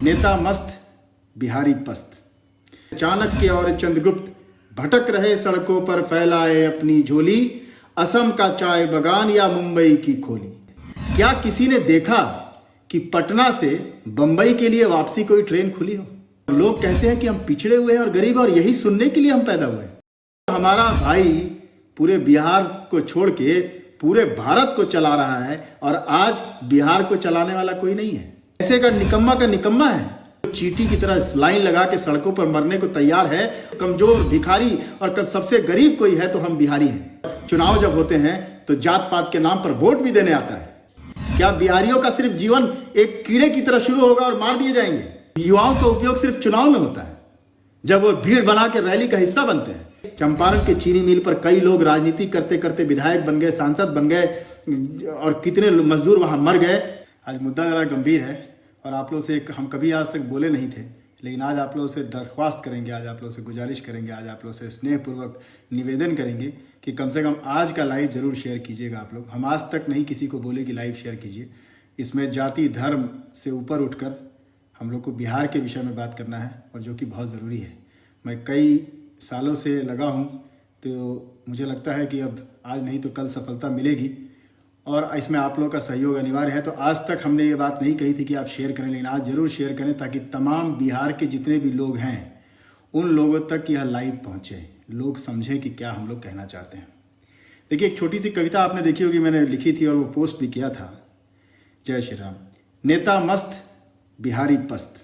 नेता मस्त बिहारी पस्त। चाणक्य और चंद्रगुप्त भटक रहे सड़कों पर, फैलाए अपनी झोली, असम का चाय बगान या मुंबई की खोली। क्या किसी ने देखा कि पटना से बंबई के लिए वापसी कोई ट्रेन खुली हो? लोग कहते हैं कि हम पिछड़े हुए हैं और गरीब, और यही सुनने के लिए हम पैदा हुए हैं। हमारा भाई पूरे बिहार को छोड़ के पूरे भारत को चला रहा है और आज बिहार को चलाने वाला कोई नहीं है। ऐसे का निकम्मा है, चींटी की तरह लाइन लगा के सड़कों पर मरने को तैयार है। कमजोर, भिखारी और सबसे गरीब कोई है तो हम बिहारी हैं। चुनाव जब होते हैं तो जात पात के नाम पर वोट भी देने आता है। क्या बिहारियों का सिर्फ जीवन एक कीड़े की तरह शुरू होगा और मार दिए जाएंगे? युवाओं का उपयोग सिर्फ चुनाव में होता है, जब वो भीड़ बना के रैली का हिस्सा बनते हैं। चंपारण के चीनी मिल पर कई लोग राजनीति करते करते विधायक बन गए, सांसद बन गए और कितने मजदूर वहां मर गए। आज मुद्दा जरा गंभीर है और आप लोगों से हम कभी आज तक बोले नहीं थे, लेकिन आज आप लोगों से दरख्वास्त करेंगे, आज आप लोगों से गुजारिश करेंगे, आज आप लोगों से स्नेहपूर्वक निवेदन करेंगे कि कम से कम आज का लाइव जरूर शेयर कीजिएगा आप लोग। हम आज तक नहीं किसी को बोले कि लाइव शेयर कीजिए। इसमें जाति धर्म से ऊपर उठकर हम लोग को बिहार के विषय में बात करना है और जो कि बहुत ज़रूरी है। मैं कई सालों से लगा हूँ तो मुझे लगता है कि अब आज नहीं तो कल सफलता मिलेगी और इसमें आप लोगों का सहयोग अनिवार्य है। तो आज तक हमने ये बात नहीं कही थी कि आप शेयर करें, लेकिन आज ज़रूर शेयर करें ताकि तमाम बिहार के जितने भी लोग हैं उन लोगों तक यह लाइव पहुँचे, लोग समझें कि क्या हम लोग कहना चाहते हैं। देखिए, एक छोटी सी कविता आपने देखी होगी, मैंने लिखी थी और वो पोस्ट भी किया था। जय श्री राम। नेता मस्त बिहारी पस्त,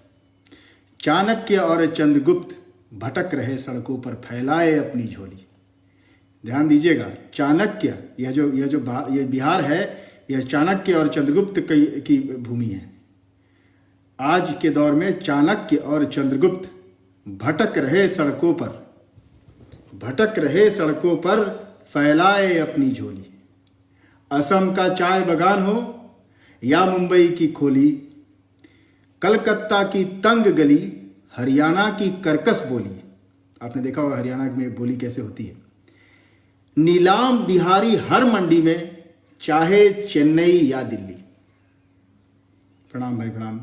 चाणक्य और चंद्रगुप्त भटक रहे सड़कों पर, फैलाए अपनी झोली। ध्यान दीजिएगा, चाणक्य, ये बिहार है, यह चाणक्य और चंद्रगुप्त की भूमि है। आज के दौर में चाणक्य और चंद्रगुप्त भटक रहे सड़कों पर, फैलाए अपनी झोली। असम का चाय बगान हो या मुंबई की खोली, कलकत्ता की तंग गली, हरियाणा की कर्कश बोली। आपने देखा होगा हरियाणा में बोली कैसे होती है। नीलाम बिहारी हर मंडी में, चाहे चेन्नई या दिल्ली। प्रणाम भाई, प्रणाम।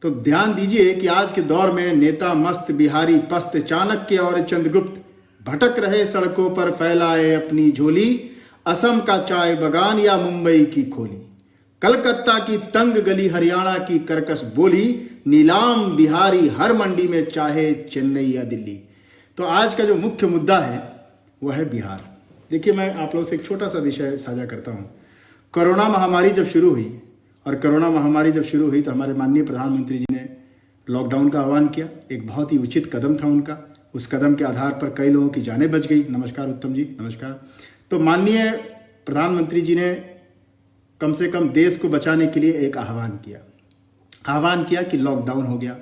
तो ध्यान दीजिए कि आज के दौर में नेता मस्त बिहारी पस्त, चाणक्य और चंद्रगुप्त भटक रहे सड़कों पर, फैलाए अपनी झोली। असम का चाय बगान या मुंबई की खोली, कलकत्ता की तंग गली, हरियाणा की कर्कश बोली, नीलाम बिहारी हर मंडी में, चाहे चेन्नई या दिल्ली। तो आज का जो मुख्य मुद्दा है वह है बिहार। देखिए, मैं आप लोगों से एक छोटा सा विषय साझा करता हूँ। कोरोना महामारी जब शुरू हुई तो हमारे माननीय प्रधानमंत्री जी ने लॉकडाउन का आह्वान किया। एक बहुत ही उचित कदम था उनका। उस कदम के आधार पर कई लोगों की जानें बच गई। नमस्कार उत्तम जी, नमस्कार। तो माननीय प्रधानमंत्री जी ने कम से कम देश को बचाने के लिए एक आह्वान किया कि लॉकडाउन हो गया,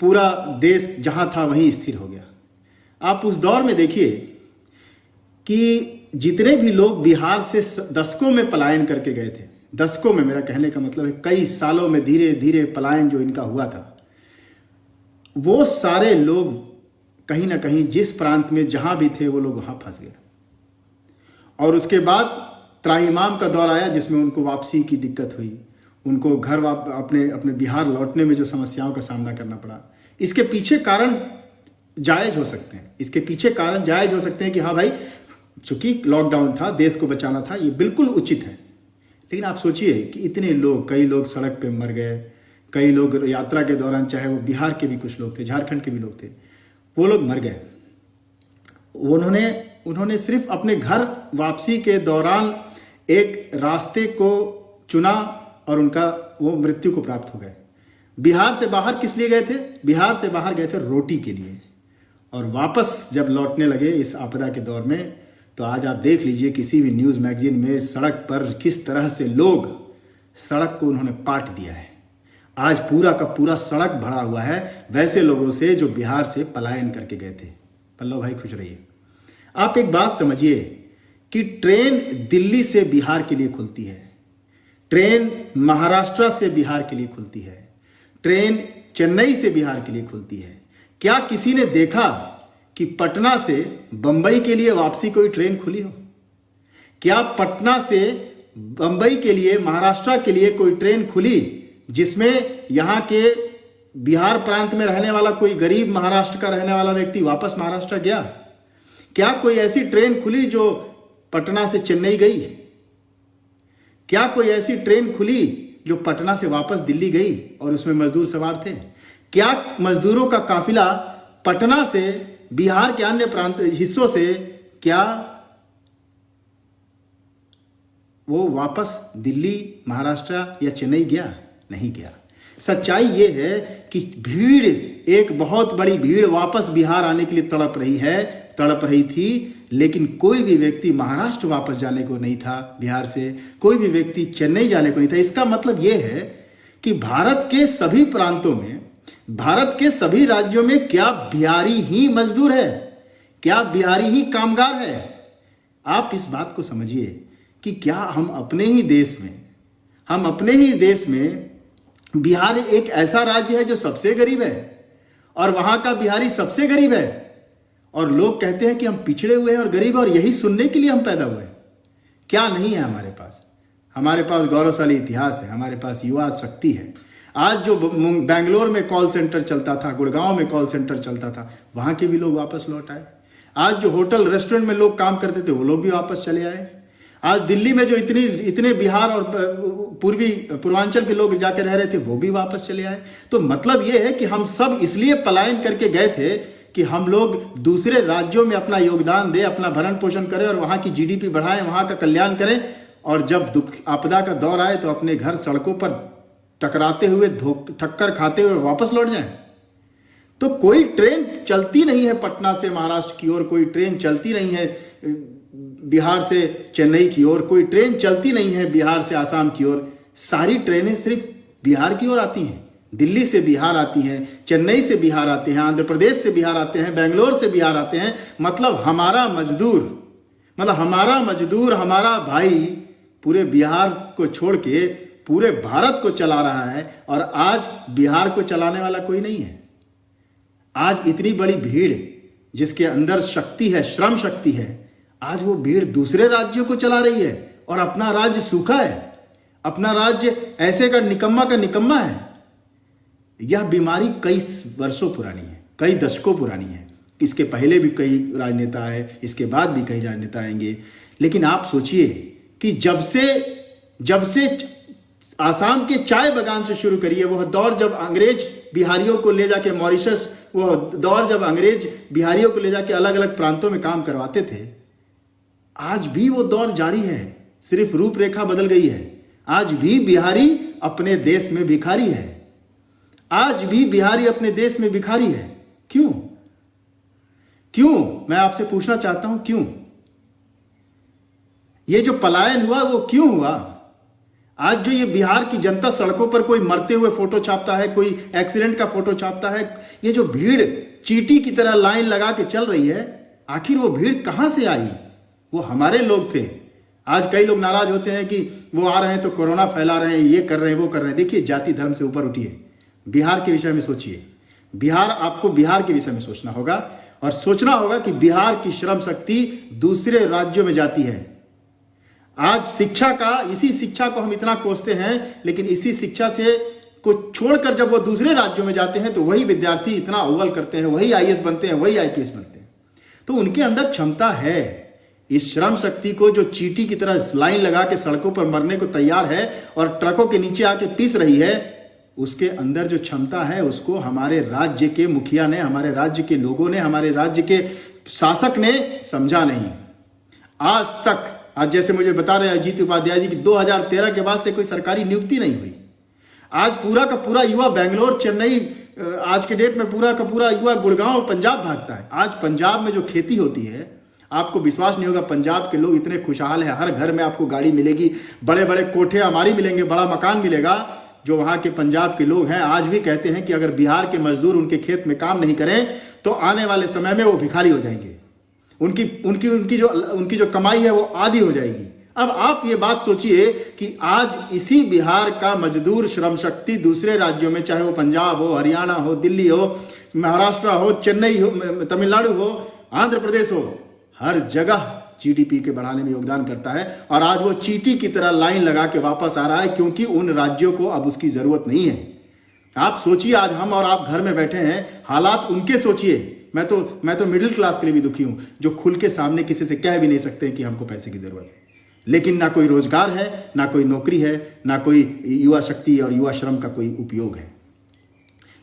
पूरा देश जहां था वहीं स्थिर हो गया। आप उस दौर में देखिए कि जितने भी लोग बिहार से दशकों में पलायन करके गए थे, दशकों में, मेरा कहने का मतलब है कई सालों में धीरे धीरे पलायन जो इनका हुआ था, वो सारे लोग कहीं ना कहीं जिस प्रांत में जहां भी थे वो लोग वहां फंस गए। और उसके बाद त्राहिमाम का दौर आया जिसमें उनको वापसी की दिक्कत हुई, उनको घर अपने बिहार लौटने में जो समस्याओं का सामना करना पड़ा। इसके पीछे कारण जायज हो सकते हैं कि हाँ भाई, चूंकि लॉकडाउन था, देश को बचाना था, ये बिल्कुल उचित है। लेकिन आप सोचिए कि इतने लोग, कई लोग सड़क पे मर गए, कई लोग यात्रा के दौरान, चाहे वो बिहार के भी कुछ लोग थे, झारखंड के भी लोग थे, वो लोग मर गए। उन्होंने सिर्फ अपने घर वापसी के दौरान एक रास्ते को चुना और उनका वो मृत्यु को प्राप्त हो गए। बिहार से बाहर किस लिए गए थे? बिहार से बाहर गए थे रोटी के लिए। और वापस जब लौटने लगे इस आपदा के दौर में, तो आज आप देख लीजिए किसी भी न्यूज़ मैगजीन में सड़क पर किस तरह से लोग, सड़क को उन्होंने पाट दिया है। आज पूरा का पूरा सड़क भरा हुआ है वैसे लोगों से जो बिहार से पलायन करके गए थे। पल्लव भाई खुश रहिए। आप एक बात समझिए कि ट्रेन दिल्ली से बिहार के लिए खुलती है, ट्रेन महाराष्ट्र से बिहार के लिए खुलती है, ट्रेन चेन्नई से बिहार के लिए खुलती है। क्या किसी ने देखा कि पटना से बंबई के लिए वापसी कोई ट्रेन खुली हो? क्या पटना से बंबई के लिए, महाराष्ट्र के लिए कोई ट्रेन खुली जिसमें यहाँ के बिहार प्रांत में रहने वाला कोई गरीब महाराष्ट्र का रहने वाला व्यक्ति वापस महाराष्ट्र गया? क्या कोई ऐसी ट्रेन खुली जो पटना से चेन्नई गई? क्या कोई ऐसी ट्रेन खुली जो पटना से वापस दिल्ली गई और उसमें मजदूर सवार थे? क्या मजदूरों का काफिला पटना से बिहार के अन्य प्रांत हिस्सों से क्या वो वापस दिल्ली, महाराष्ट्र या चेन्नई गया? नहीं गया। सच्चाई ये है कि भीड़, एक बहुत बड़ी भीड़ वापस बिहार आने के लिए तड़प रही थी, लेकिन कोई भी व्यक्ति महाराष्ट्र वापस जाने को नहीं था बिहार से, कोई भी व्यक्ति चेन्नई जाने को नहीं था। इसका मतलब यह है कि भारत के सभी प्रांतों में, भारत के सभी राज्यों में क्या बिहारी ही मजदूर है? क्या बिहारी ही कामगार है? आप इस बात को समझिए कि क्या हम अपने ही देश में बिहार एक ऐसा राज्य है जो सबसे गरीब है और वहां का बिहारी सबसे गरीब है, और लोग कहते हैं कि हम पिछड़े हुए हैं और गरीब हैं और यही सुनने के लिए हम पैदा हुए हैं। क्या नहीं है हमारे पास? हमारे पास गौरवशाली इतिहास है, हमारे पास युवा शक्ति है। आज जो बेंगलोर में कॉल सेंटर चलता था, गुड़गांव में कॉल सेंटर चलता था, वहां के भी लोग वापस लौट आए। आज जो होटल रेस्टोरेंट में लोग काम करते थे वो लोग भी वापस चले आए। आज दिल्ली में जो इतने बिहार और पूर्वांचल के लोग जाके रह रहे थे वो भी वापस चले आए। तो मतलब ये है कि हम सब इसलिए पलायन करके गए थे कि हम लोग दूसरे राज्यों में अपना योगदान दें, अपना भरण पोषण करें और वहां की जीडीपी बढ़ाएं, वहां का कल्याण करें, और जब दुख आपदा का दौर आए तो अपने घर सड़कों पर टकराते हुए, ठक्कर खाते हुए वापस लौट जाएं। तो कोई ट्रेन चलती नहीं है पटना से महाराष्ट्र की ओर, कोई ट्रेन चलती नहीं है बिहार से चेन्नई की ओर, कोई ट्रेन चलती नहीं है बिहार से आसाम की ओर। सारी ट्रेनें सिर्फ बिहार की ओर आती हैं। दिल्ली से बिहार आती हैं, चेन्नई से बिहार आते हैं, आंध्र प्रदेश से बिहार आते हैं, बेंगलोर से बिहार आते हैं। मतलब हमारा मजदूर, हमारा भाई पूरे बिहार को छोड़ के पूरे भारत को चला रहा है, और आज बिहार को चलाने वाला कोई नहीं है। आज इतनी बड़ी भीड़ जिसके अंदर शक्ति है, श्रम शक्ति है, आज वो भीड़ दूसरे राज्यों को चला रही है और अपना राज्य सूखा है, अपना राज्य ऐसे का निकम्मा है। यह बीमारी कई वर्षों पुरानी है, कई दशकों पुरानी है। इसके पहले भी कई राजनेता आए, इसके बाद भी कई राजनेता आएंगे। लेकिन आप सोचिए कि जब से आसाम के चाय बागान से शुरू करिए, वह दौर जब अंग्रेज बिहारियों को ले जाके मॉरिशस, वह दौर जब अंग्रेज बिहारियों को ले जाके अलग अलग प्रांतों में काम करवाते थे, आज भी वो दौर जारी है, सिर्फ रूपरेखा बदल गई है। आज भी बिहारी अपने देश में भिखारी है, आज भी बिहारी अपने देश में भिखारी है। क्यों? मैं आपसे पूछना चाहता हूं, क्यों? ये जो पलायन हुआ वो क्यों हुआ? आज जो ये बिहार की जनता सड़कों पर कोई मरते हुए फोटो छापता है, कोई एक्सीडेंट का फोटो छापता है, ये जो भीड़ चींटी की तरह लाइन लगा के चल रही है, आखिर वो भीड़ कहां से आई? वो हमारे लोग थे। आज कई लोग नाराज होते हैं कि वो आ रहे हैं तो कोरोना फैला रहे हैं, ये कर रहे हैं, वो कर रहे हैं। देखिए, जाति धर्म से ऊपर उठिए, बिहार के विषय में सोचिए। आपको बिहार के विषय में सोचना होगा, और सोचना होगा कि बिहार की श्रम शक्ति दूसरे राज्यों में जाती है। आज इसी शिक्षा को हम इतना कोसते हैं, लेकिन इसी शिक्षा से को छोड़कर जब वो दूसरे राज्यों में जाते हैं तो वही विद्यार्थी इतना अव्वल करते हैं, वही आईएएस बनते हैं, वही आईपीएस बनते हैं। तो उनके अंदर क्षमता है। इस श्रम शक्ति को जो चींटी की तरह लाइन लगा के सड़कों पर मरने को तैयार है और ट्रकों के नीचे आके पीस रही है, उसके अंदर जो क्षमता है उसको हमारे राज्य के मुखिया ने, हमारे राज्य के लोगों ने, हमारे राज्य के शासक ने समझा नहीं आज तक। आज जैसे मुझे बता रहे हैं अजीत उपाध्याय जी की 2013 के बाद से कोई सरकारी नियुक्ति नहीं हुई। आज पूरा का पूरा युवा बेंगलोर, चेन्नई, आज के डेट में पूरा का पूरा युवा गुड़गांव, पंजाब भागता है। आज पंजाब में जो खेती होती है, आपको विश्वास नहीं होगा, पंजाब के लोग इतने खुशहाल हैं। हर घर में आपको गाड़ी मिलेगी, बड़े बड़े कोठे हमारी मिलेंगे, बड़ा मकान मिलेगा। जो वहाँ के पंजाब के लोग हैं आज भी कहते हैं कि अगर बिहार के मजदूर उनके खेत में काम नहीं करें तो आने वाले समय में वो भिखारी हो जाएंगे, उनकी जो कमाई है वो आधी हो जाएगी। अब आप ये बात सोचिए कि आज इसी बिहार का मजदूर श्रम शक्ति दूसरे राज्यों में, चाहे वो पंजाब हो, हरियाणा हो, दिल्ली हो, महाराष्ट्र हो, चेन्नई हो, तमिलनाडु हो, आंध्र प्रदेश हो, हर जगह जीडीपी के बढ़ाने में योगदान करता है। और आज वो चींटी की तरह लाइन लगा के वापस आ रहा है, क्योंकि उन राज्यों को अब उसकी जरूरत नहीं है। आप सोचिए, आज हम और आप घर में बैठे हैं, हालात उनके सोचिए। मैं तो मिडिल क्लास के लिए भी दुखी हूं, जो खुल के सामने किसी से कह भी नहीं सकते कि हमको पैसे की जरूरत है, लेकिन ना कोई रोजगार है, ना कोई नौकरी है, ना कोई युवा शक्ति और युवा श्रम का कोई उपयोग है।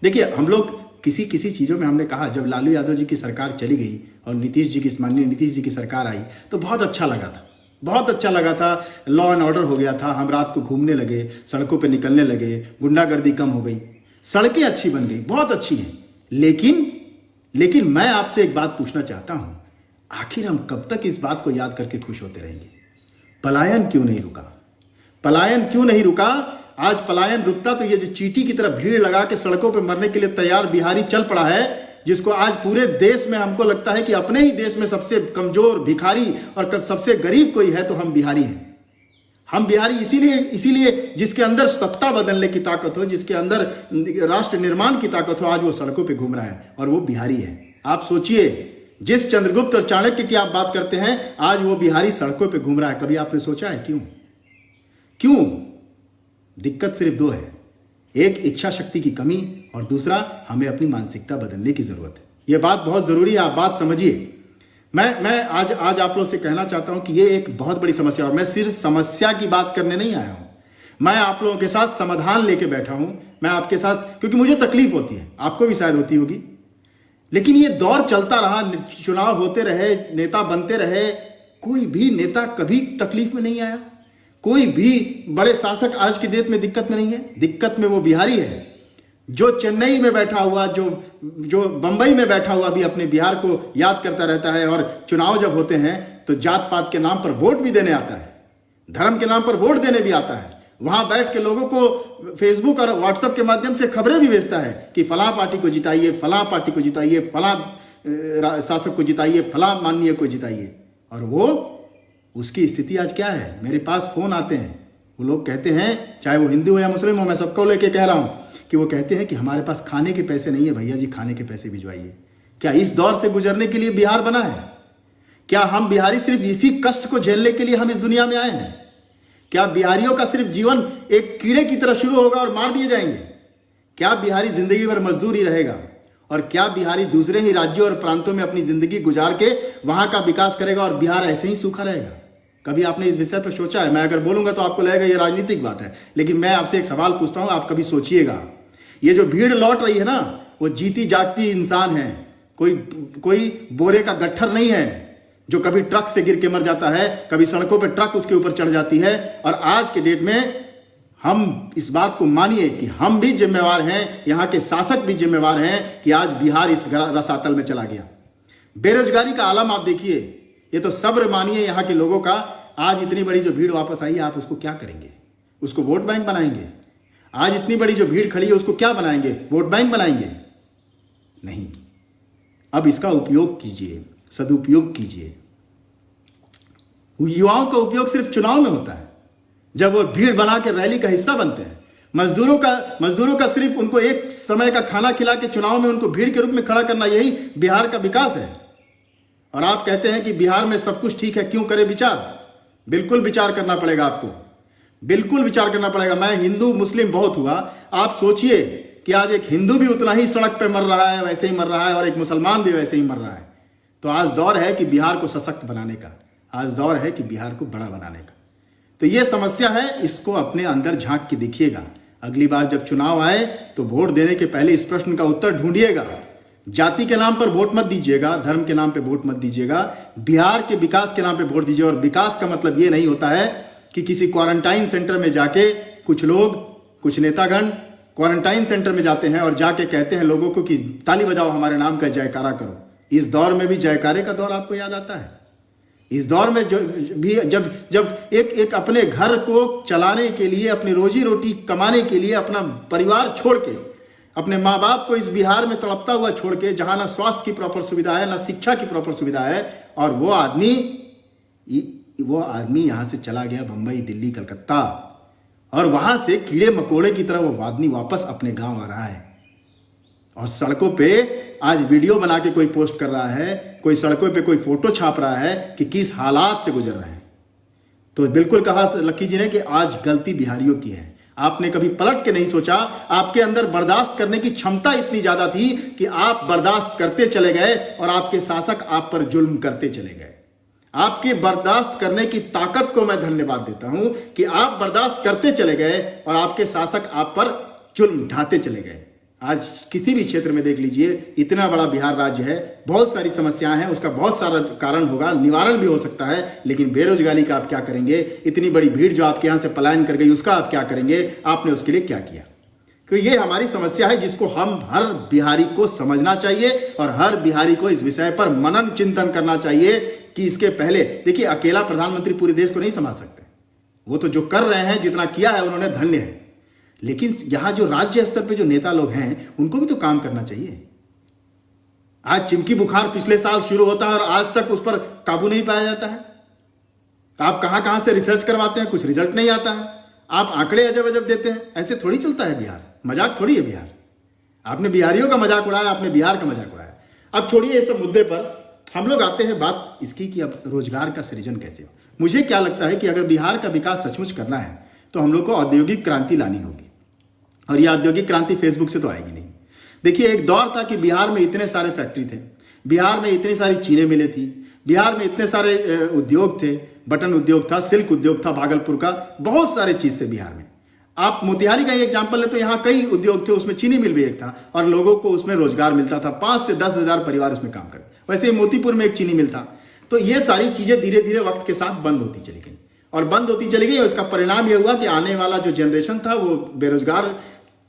देखिए, हम लोग किसी किसी चीज़ों में हमने कहा, जब लालू यादव जी की सरकार चली गई और माननीय नीतीश जी की सरकार आई तो बहुत अच्छा लगा था, बहुत अच्छा लगा था। लॉ एंड ऑर्डर हो गया था, हम रात को घूमने लगे, सड़कों पे निकलने लगे, गुंडागर्दी कम हो गई, सड़कें अच्छी बन गई, बहुत अच्छी हैं। लेकिन मैं आपसे एक बात पूछना चाहता हूं, आखिर हम कब तक इस बात को याद करके खुश होते रहेंगे? पलायन क्यों नहीं रुका? पलायन क्यों नहीं रुका? आज पलायन रुकता तो ये जो चींटी की तरह भीड़ लगा के सड़कों पे मरने के लिए तैयार बिहारी चल पड़ा है, जिसको आज पूरे देश में हमको लगता है कि अपने ही देश में सबसे कमजोर भिखारी और सबसे गरीब कोई है तो हम बिहारी हैं। हम बिहारी इसीलिए जिसके अंदर सत्ता बदलने की ताकत हो, जिसके अंदर राष्ट्र निर्माण की ताकत हो, आज वो सड़कों पे घूम रहा है और वो बिहारी है। आप सोचिए, जिस चंद्रगुप्त और चाणक्य की आप बात करते हैं, आज वो बिहारी सड़कों पे घूम रहा है। कभी आपने सोचा है क्यों? दिक्कत सिर्फ दो है, एक इच्छा शक्ति की कमी और दूसरा हमें अपनी मानसिकता बदलने की जरूरत है। यह बात बहुत जरूरी है, आप बात समझिए। मैं आज आप लोग से कहना चाहता हूं कि ये एक बहुत बड़ी समस्या है और मैं सिर्फ समस्या की बात करने नहीं आया हूं, मैं आप लोगों के साथ समाधान लेके बैठा हूं। मैं आपके साथ, क्योंकि मुझे तकलीफ होती है, आपको भी शायद होती होगी, लेकिन ये दौर चलता रहा, चुनाव होते रहे, नेता बनते रहे, कोई भी नेता कभी तकलीफ में नहीं आया, कोई भी बड़े शासक आज की डेट में दिक्कत में नहीं है। दिक्कत में वो बिहारी है जो चेन्नई में बैठा हुआ, जो बंबई में बैठा हुआ भी अपने बिहार को याद करता रहता है, और चुनाव जब होते हैं तो जात पात के नाम पर वोट भी देने आता है, धर्म के नाम पर वोट देने भी आता है, वहां बैठ के लोगों को फेसबुक और व्हाट्सएप के माध्यम से खबरें भी भेजता है कि फलां पार्टी को जिताइए, फलां पार्टी को जिताइए, फलां शासक को जिताइए, फलां माननीय को जिताइए। और वो उसकी स्थिति आज क्या है? मेरे पास फोन आते हैं, वो लोग कहते हैं, चाहे वो हिंदू हो या मुस्लिम हो, मैं सबको लेके कह रहा हूं कि वो कहते हैं कि हमारे पास खाने के पैसे नहीं है, भैया जी खाने के पैसे भिजवाइए। क्या इस दौर से गुजरने के लिए बिहार बना है? क्या हम बिहारी सिर्फ इसी कष्ट को झेलने के लिए हम इस दुनिया में आए हैं? क्या बिहारियों का सिर्फ जीवन एक कीड़े की तरह शुरू होगा और मार दिए जाएंगे? क्या बिहारी जिंदगी भर मजदूर ही रहेगा? और क्या बिहारी दूसरे ही राज्यों और प्रांतों में अपनी जिंदगी गुजार के वहां का विकास करेगा और बिहार ऐसे ही सूखा रहेगा? कभी आपने इस विषय पर सोचा है? मैं अगर बोलूंगा तो आपको लगेगा ये राजनीतिक बात है, लेकिन मैं आपसे एक सवाल पूछता हूं, आप कभी सोचिएगा। ये जो भीड़ लौट रही है ना, वो जीती जागती इंसान है, कोई बोरे का गट्ठर नहीं है जो कभी ट्रक से गिर के मर जाता है, कभी सड़कों पे ट्रक उसके ऊपर चढ़ जाती है। और आज के डेट में हम इस बात को मानिए कि हम भी जिम्मेवार हैं, यहाँ के शासक भी जिम्मेवार हैं कि आज बिहार इस रसातल में चला गया। बेरोजगारी का आलम आप देखिए, ये तो सब्र मानिए यहाँ के लोगों का। आज इतनी बड़ी जो भीड़ वापस आई है, आप उसको क्या करेंगे? उसको वोट बैंक बनाएंगे? आज इतनी बड़ी जो भीड़ खड़ी है उसको क्या बनाएंगे? वोट बैंक बनाएंगे? नहीं। अब इसका उपयोग कीजिए, सदुपयोग कीजिए। युवाओं का उपयोग सिर्फ चुनाव में होता है, जब वो भीड़ बना के रैली का हिस्सा बनते हैं। मजदूरों का सिर्फ उनको एक समय का खाना खिला के चुनाव में उनको भीड़ के रूप में खड़ा करना, यही बिहार का विकास है। और आप कहते हैं कि बिहार में सब कुछ ठीक है, क्यों करे विचार? बिल्कुल विचार करना पड़ेगा आपको, बिल्कुल विचार करना पड़ेगा। मैं हिंदू मुस्लिम बहुत हुआ, आप सोचिए कि आज एक हिंदू भी उतना ही सड़क पे मर रहा है, वैसे ही मर रहा है, और एक मुसलमान भी वैसे ही मर रहा है। तो आज दौर है कि बिहार को सशक्त बनाने का, आज दौर है कि बिहार को बड़ा बनाने का। तो ये समस्या है, इसको अपने अंदर झांक के देखिएगा। अगली बार जब चुनाव आए तो वोट देने के पहले इस प्रश्न का उत्तर ढूंढिएगा। जाति के नाम पर वोट मत दीजिएगा, धर्म के नाम पे वोट मत दीजिएगा, बिहार के विकास के नाम पे वोट दीजिए। और विकास का मतलब ये नहीं होता है कि किसी क्वारंटाइन सेंटर में जाके कुछ लोग, कुछ नेतागण क्वारंटाइन सेंटर में जाते हैं और जाके कहते हैं लोगों को कि ताली बजाओ, हमारे नाम का जयकारा करो। इस दौर में भी जयकारे का दौर आपको याद आता है? इस दौर में जब एक अपने घर को चलाने के लिए, अपनी रोजी रोटी कमाने के लिए अपना परिवार छोड़ के, अपने माँ बाप को इस बिहार में तड़पता हुआ छोड़ के, जहां ना स्वास्थ्य की प्रॉपर सुविधा है, ना शिक्षा की प्रॉपर सुविधा है, और वो आदमी यहां से चला गया बंबई, दिल्ली, कलकत्ता, और वहां से कीड़े मकोड़े की तरह वो आदमी वापस अपने गांव आ रहा है। और सड़कों पे आज वीडियो बना के कोई पोस्ट कर रहा है, कोई सड़कों पे कोई फोटो छाप रहा है कि किस हालात से गुजर रहे हैं। तो बिल्कुल कहा लक्की जी ने कि आज गलती बिहारियों की है। आपने कभी पलट के नहीं सोचा। आपके अंदर बर्दाश्त करने की क्षमता इतनी ज्यादा थी कि आप बर्दाश्त करते चले गए और आपके शासक आप पर जुल्म करते चले गए। आपके बर्दाश्त करने की ताकत को मैं धन्यवाद देता हूं कि आप बर्दाश्त करते चले गए और आपके शासक आप पर जुल्म ढाते चले गए। आज किसी भी क्षेत्र में देख लीजिए, इतना बड़ा बिहार राज्य है, बहुत सारी समस्याएं हैं, उसका बहुत सारा कारण होगा, निवारण भी हो सकता है, लेकिन बेरोजगारी का आप क्या करेंगे? इतनी बड़ी भीड़ जो आपके यहां से पलायन कर गई, उसका आप क्या करेंगे? आपने उसके लिए क्या किया? तो ये हमारी समस्या है जिसको हम हर बिहारी को समझना चाहिए और हर बिहारी को इस विषय पर मनन चिंतन करना चाहिए कि इसके पहले देखिए, अकेला प्रधानमंत्री पूरे देश को नहीं संभाल सकते। वो तो जो कर रहे हैं, जितना किया है उन्होंने, धन्य है। लेकिन यहां जो राज्य स्तर पे जो नेता लोग हैं, उनको भी तो काम करना चाहिए। आज चिमकी बुखार पिछले साल शुरू होता है और आज तक उस पर काबू नहीं पाया जाता है। तो आप कहां से रिसर्च करवाते हैं, कुछ रिजल्ट नहीं आता है। आप आंकड़े अजब अजब देते हैं। ऐसे थोड़ी चलता है बिहार, मजाक थोड़ी है बिहार। आपने बिहारियों का मजाक उड़ाया, आपने बिहार का मजाक उड़ाया। अब छोड़िए इस मुद्दे पर, हम लोग आते हैं बात इसकी कि अब रोजगार का सृजन कैसे हो। मुझे क्या लगता है कि अगर बिहार का विकास सचमुच करना है तो हम लोग को औद्योगिक क्रांति लानी होगी, और यह औद्योगिक क्रांति फेसबुक से तो आएगी नहीं। देखिए, एक दौर था कि बिहार में इतने सारे फैक्ट्री थे, बिहार में इतनी सारी चीनी मिलें थी, बिहार में इतने सारे उद्योग थे, बटन उद्योग था, सिल्क उद्योग था, भागलपुर का, बहुत सारे चीज थे बिहार में। आप मोतिहारी का एग्जाम्पल ले तो यहाँ कई उद्योग थे, उसमें चीनी मिल भी एक था और लोगों को उसमें रोजगार मिलता था। 5 से 10 हजार परिवार उसमें काम करते। वैसे ही मोतीपुर में एक चीनी मिल था। तो ये सारी चीजें धीरे धीरे वक्त के साथ बंद होती चली गई और बंद होती चली गई, और इसका परिणाम यह हुआ कि आने वाला जो जनरेशन था वो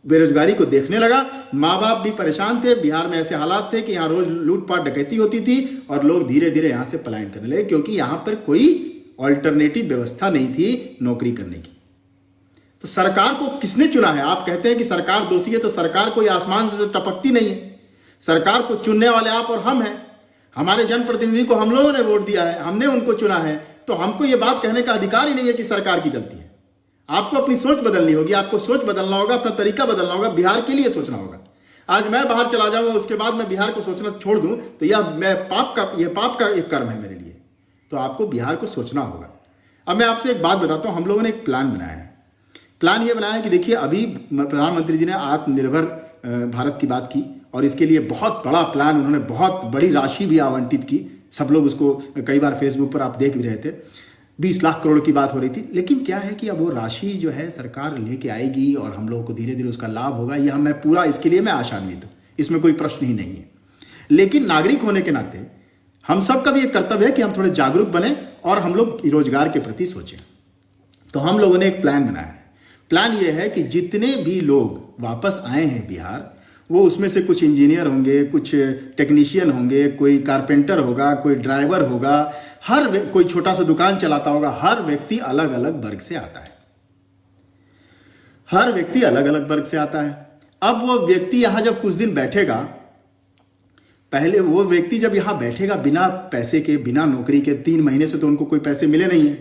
बेरोजगारी को देखने लगा। माँ बाप भी परेशान थे। बिहार में ऐसे हालात थे कि यहाँ रोज लूटपाट डकैती होती थी और लोग धीरे धीरे यहाँ से पलायन करने लगे, क्योंकि यहाँ पर कोई ऑल्टरनेटिव व्यवस्था नहीं थी नौकरी करने की। तो सरकार को किसने चुना है? आप कहते हैं कि सरकार दोषी है, तो सरकार कोई आसमान से टपकती नहीं है। सरकार को चुनने वाले आप और हम हैं। हमारे जनप्रतिनिधि को हम लोगों ने वोट दिया है, हमने उनको चुना है, तो हमको ये बात कहने का अधिकार ही नहीं है कि सरकार की गलती है। आपको अपनी सोच बदलनी होगी, आपको सोच बदलना होगा, अपना तरीका बदलना होगा, बिहार के लिए सोचना होगा। आज मैं बाहर चला जाऊंगा, उसके बाद मैं बिहार को सोचना छोड़ दूं तो यह पाप का एक कर्म है मेरे लिए। तो आपको बिहार को सोचना होगा। अब मैं आपसे एक बात बताता हूं, हम लोगों ने एक प्लान बनाया है। प्लान ये बनाया है कि देखिए, अभी प्रधानमंत्री जी ने आत्मनिर्भर भारत की बात की और इसके लिए बहुत बड़ा प्लान, उन्होंने बहुत बड़ी राशि भी आवंटित की। सब लोग उसको कई बार फेसबुक पर आप देख भी रहे थे। 20 लाख करोड़ की बात हो रही थी। लेकिन क्या है कि अब वो राशि जो है सरकार लेके आएगी और हम लोगों को धीरे धीरे उसका लाभ होगा। यह मैं पूरा, इसके लिए मैं आशान्वित हूँ, इसमें कोई प्रश्न ही नहीं है। लेकिन नागरिक होने के नाते हम सबका भी एक कर्तव्य है कि हम थोड़े जागरूक बने और हम लोग रोजगार के प्रति सोचें। तो हम लोगों ने एक प्लान बनाया है। प्लान ये है कि जितने भी लोग वापस आए हैं बिहार, वो उसमें से कुछ इंजीनियर होंगे, कुछ टेक्नीशियन होंगे, कोई कारपेंटर होगा, कोई ड्राइवर होगा, कोई छोटा सा दुकान चलाता होगा। हर व्यक्ति अलग अलग वर्ग से आता है। हर व्यक्ति अलग अलग वर्ग से आता है। अब वो व्यक्ति यहां जब कुछ दिन बैठेगा, पहले वो व्यक्ति जब यहां बैठेगा बिना पैसे के, बिना नौकरी के, 3 महीने से तो उनको कोई पैसे मिले नहीं है।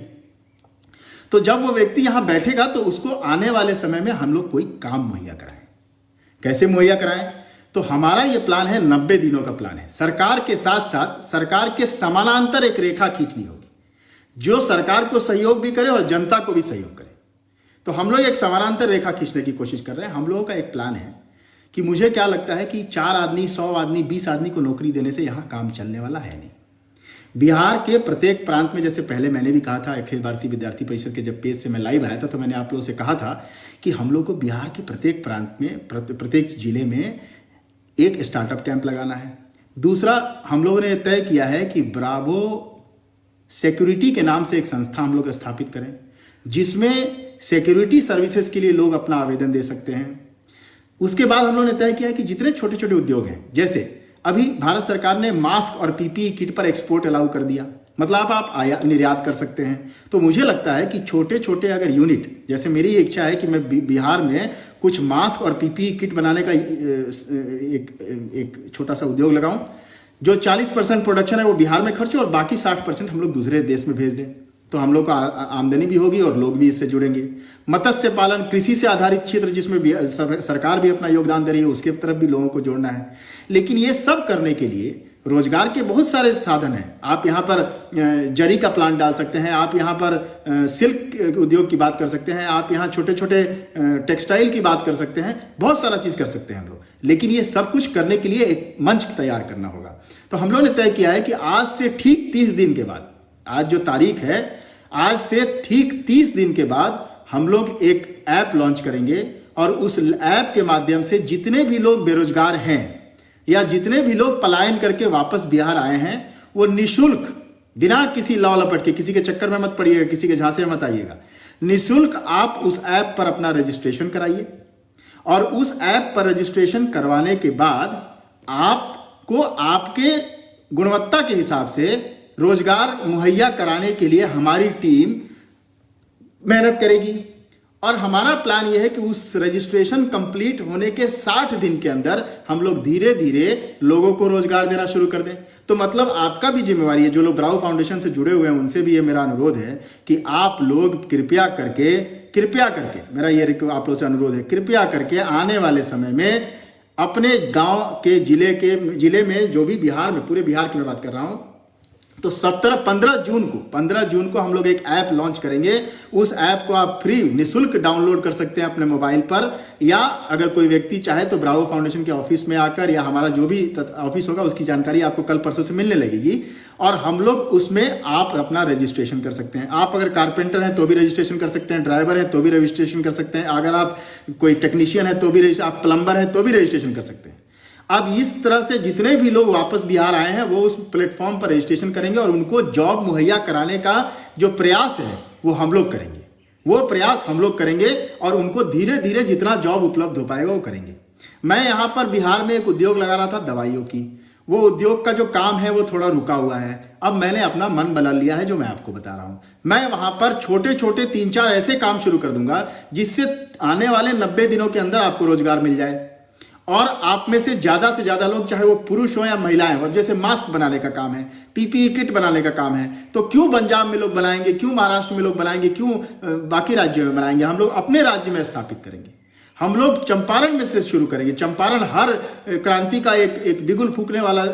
तो जब वो व्यक्ति यहां बैठेगा तो उसको आने वाले समय में हम लोग कोई काम मुहैया कराएं। कैसे मुहैया कराएं? तो हमारा ये प्लान है, 90 दिनों का प्लान है। सरकार के साथ साथ सरकार के समानांतर एक रेखा खींचनी होगी, जो सरकार को सहयोग भी करे और जनता को भी सहयोग करे। तो हम लोग एक समानांतर रेखा खींचने की कोशिश कर रहे हैं। हम लोगों का एक प्लान है कि मुझे क्या लगता है कि 4 आदमी, 100 आदमी, 20 आदमी को नौकरी देने से यहाँ काम चलने वाला है नहीं। बिहार के प्रत्येक प्रांत में, जैसे पहले मैंने भी कहा था अखिल भारतीय विद्यार्थी परिषद के जब पेज से मैं लाइव आया था, तो मैंने आप लोगों से कहा था कि हम लोग को बिहार के प्रत्येक प्रांत में, प्रत्येक जिले में एक स्टार्टअप कैंप लगाना है। दूसरा, हम लोगों ने तय किया है कि ब्रावो सिक्योरिटी के नाम से एक संस्था हम लोग स्थापित करें, जिसमें सिक्योरिटी सर्विसेज के लिए लोग अपना आवेदन दे सकते हैं। उसके बाद हम लोगों ने तय किया है कि जितने छोटे छोटे उद्योग हैं, जैसे अभी भारत सरकार ने मास्क और पीपीई किट पर एक्सपोर्ट अलाउ कर दिया, मतलब आप निर्यात कर सकते हैं। तो मुझे लगता है कि छोटे छोटे अगर यूनिट, जैसे मेरी इच्छा है कि मैं बिहार में कुछ मास्क और पीपीई किट बनाने का एक छोटा सा उद्योग लगाऊं, जो 40% प्रोडक्शन है वो बिहार में खर्च हो और बाकी 60% हम लोग दूसरे देश में भेज दें। तो हम लोग का आमदनी भी होगी और लोग भी इससे जुड़ेंगे। मत्स्य पालन, कृषि से आधारित क्षेत्र जिसमें सरकार भी अपना योगदान दे रही है, उसके तरफ भी लोगों को जोड़ना है। लेकिन ये सब करने के लिए रोजगार के बहुत सारे साधन हैं। आप यहाँ पर जरी का प्लांट डाल सकते हैं, आप यहाँ पर सिल्क उद्योग की बात कर सकते हैं, आप यहाँ छोटे छोटे टेक्सटाइल की बात कर सकते हैं, बहुत सारा चीज़ कर सकते हैं हम लोग। लेकिन ये सब कुछ करने के लिए एक मंच तैयार करना होगा। तो हम लोग ने तय किया है कि आज से ठीक 30 दिन के बाद, आज जो तारीख है, आज से ठीक 30 दिन के बाद हम लोग एक ऐप लॉन्च करेंगे और उस ऐप के माध्यम से जितने भी लोग बेरोजगार हैं या जितने भी लोग पलायन करके वापस बिहार आए हैं, वो निशुल्क, बिना किसी लौ लपट के, किसी के चक्कर में मत पड़िएगा, किसी के झांसे में मत आइएगा, निशुल्क आप उस ऐप पर अपना रजिस्ट्रेशन कराइए। और उस ऐप पर रजिस्ट्रेशन करवाने के बाद आपको आपके गुणवत्ता के हिसाब से रोजगार मुहैया कराने के लिए हमारी टीम मेहनत करेगी। और हमारा प्लान यह है कि उस रजिस्ट्रेशन कंप्लीट होने के 60 दिन के अंदर हम लोग धीरे धीरे लोगों को रोजगार देना शुरू कर दें। तो मतलब आपका भी जिम्मेवारी है, जो लोग ब्रावो फाउंडेशन से जुड़े हुए हैं उनसे भी ये मेरा अनुरोध है कि आप लोग कृपया करके मेरा ये आप लोग से अनुरोध है, कृपया करके आने वाले समय में अपने गांव के जिले में जो भी बिहार में, पूरे बिहार की मैं बात कर रहा हूं, तो 15 जून को हम लोग एक ऐप लॉन्च करेंगे। उस ऐप को आप फ्री निशुल्क डाउनलोड कर सकते हैं अपने मोबाइल पर, या अगर कोई व्यक्ति चाहे तो ब्रावो फाउंडेशन के ऑफिस में आकर, या हमारा जो भी ऑफिस होगा उसकी जानकारी आपको कल परसों से मिलने लगेगी। और हम लोग उसमें आप अपना रजिस्ट्रेशन कर सकते हैं। आप अगर कारपेंटर हैं तो भी रजिस्ट्रेशन कर सकते हैं, ड्राइवर हैं तो भी रजिस्ट्रेशन कर सकते हैं, अगर आप कोई टेक्नीशियन है तो भी, आप प्लम्बर हैं तो भी रजिस्ट्रेशन कर सकते हैं। अब इस तरह से जितने भी लोग वापस बिहार आए हैं वो उस प्लेटफॉर्म पर रजिस्ट्रेशन करेंगे और उनको जॉब मुहैया कराने का जो प्रयास है वो हम लोग करेंगे, वो प्रयास हम लोग करेंगे और उनको धीरे धीरे जितना जॉब उपलब्ध हो पाएगा वो करेंगे। मैं यहाँ पर बिहार में एक उद्योग लगा रहा था दवाइयों की, वो उद्योग का जो काम है वो थोड़ा रुका हुआ है। अब मैंने अपना मन बना लिया है, जो मैं आपको बता रहा हूँ। मैं वहां पर छोटे छोटे 3-4 ऐसे काम शुरू कर दूंगा जिससे आने वाले 90 दिनों के अंदर आपको रोजगार मिल जाए। और आप में से ज्यादा लोग, चाहे वो पुरुष हो या महिलाएं हो, जैसे मास्क बनाने का काम है, पीपीई किट बनाने का काम है, तो क्यों पंजाब में लोग बनाएंगे, क्यों महाराष्ट्र में लोग बनाएंगे, क्यों बाकी राज्यों में बनाएंगे? हम लोग अपने राज्य में स्थापित करेंगे। हम लोग चंपारण में से शुरू करेंगे। चंपारण हर क्रांति का एक बिगुल फूकने वाला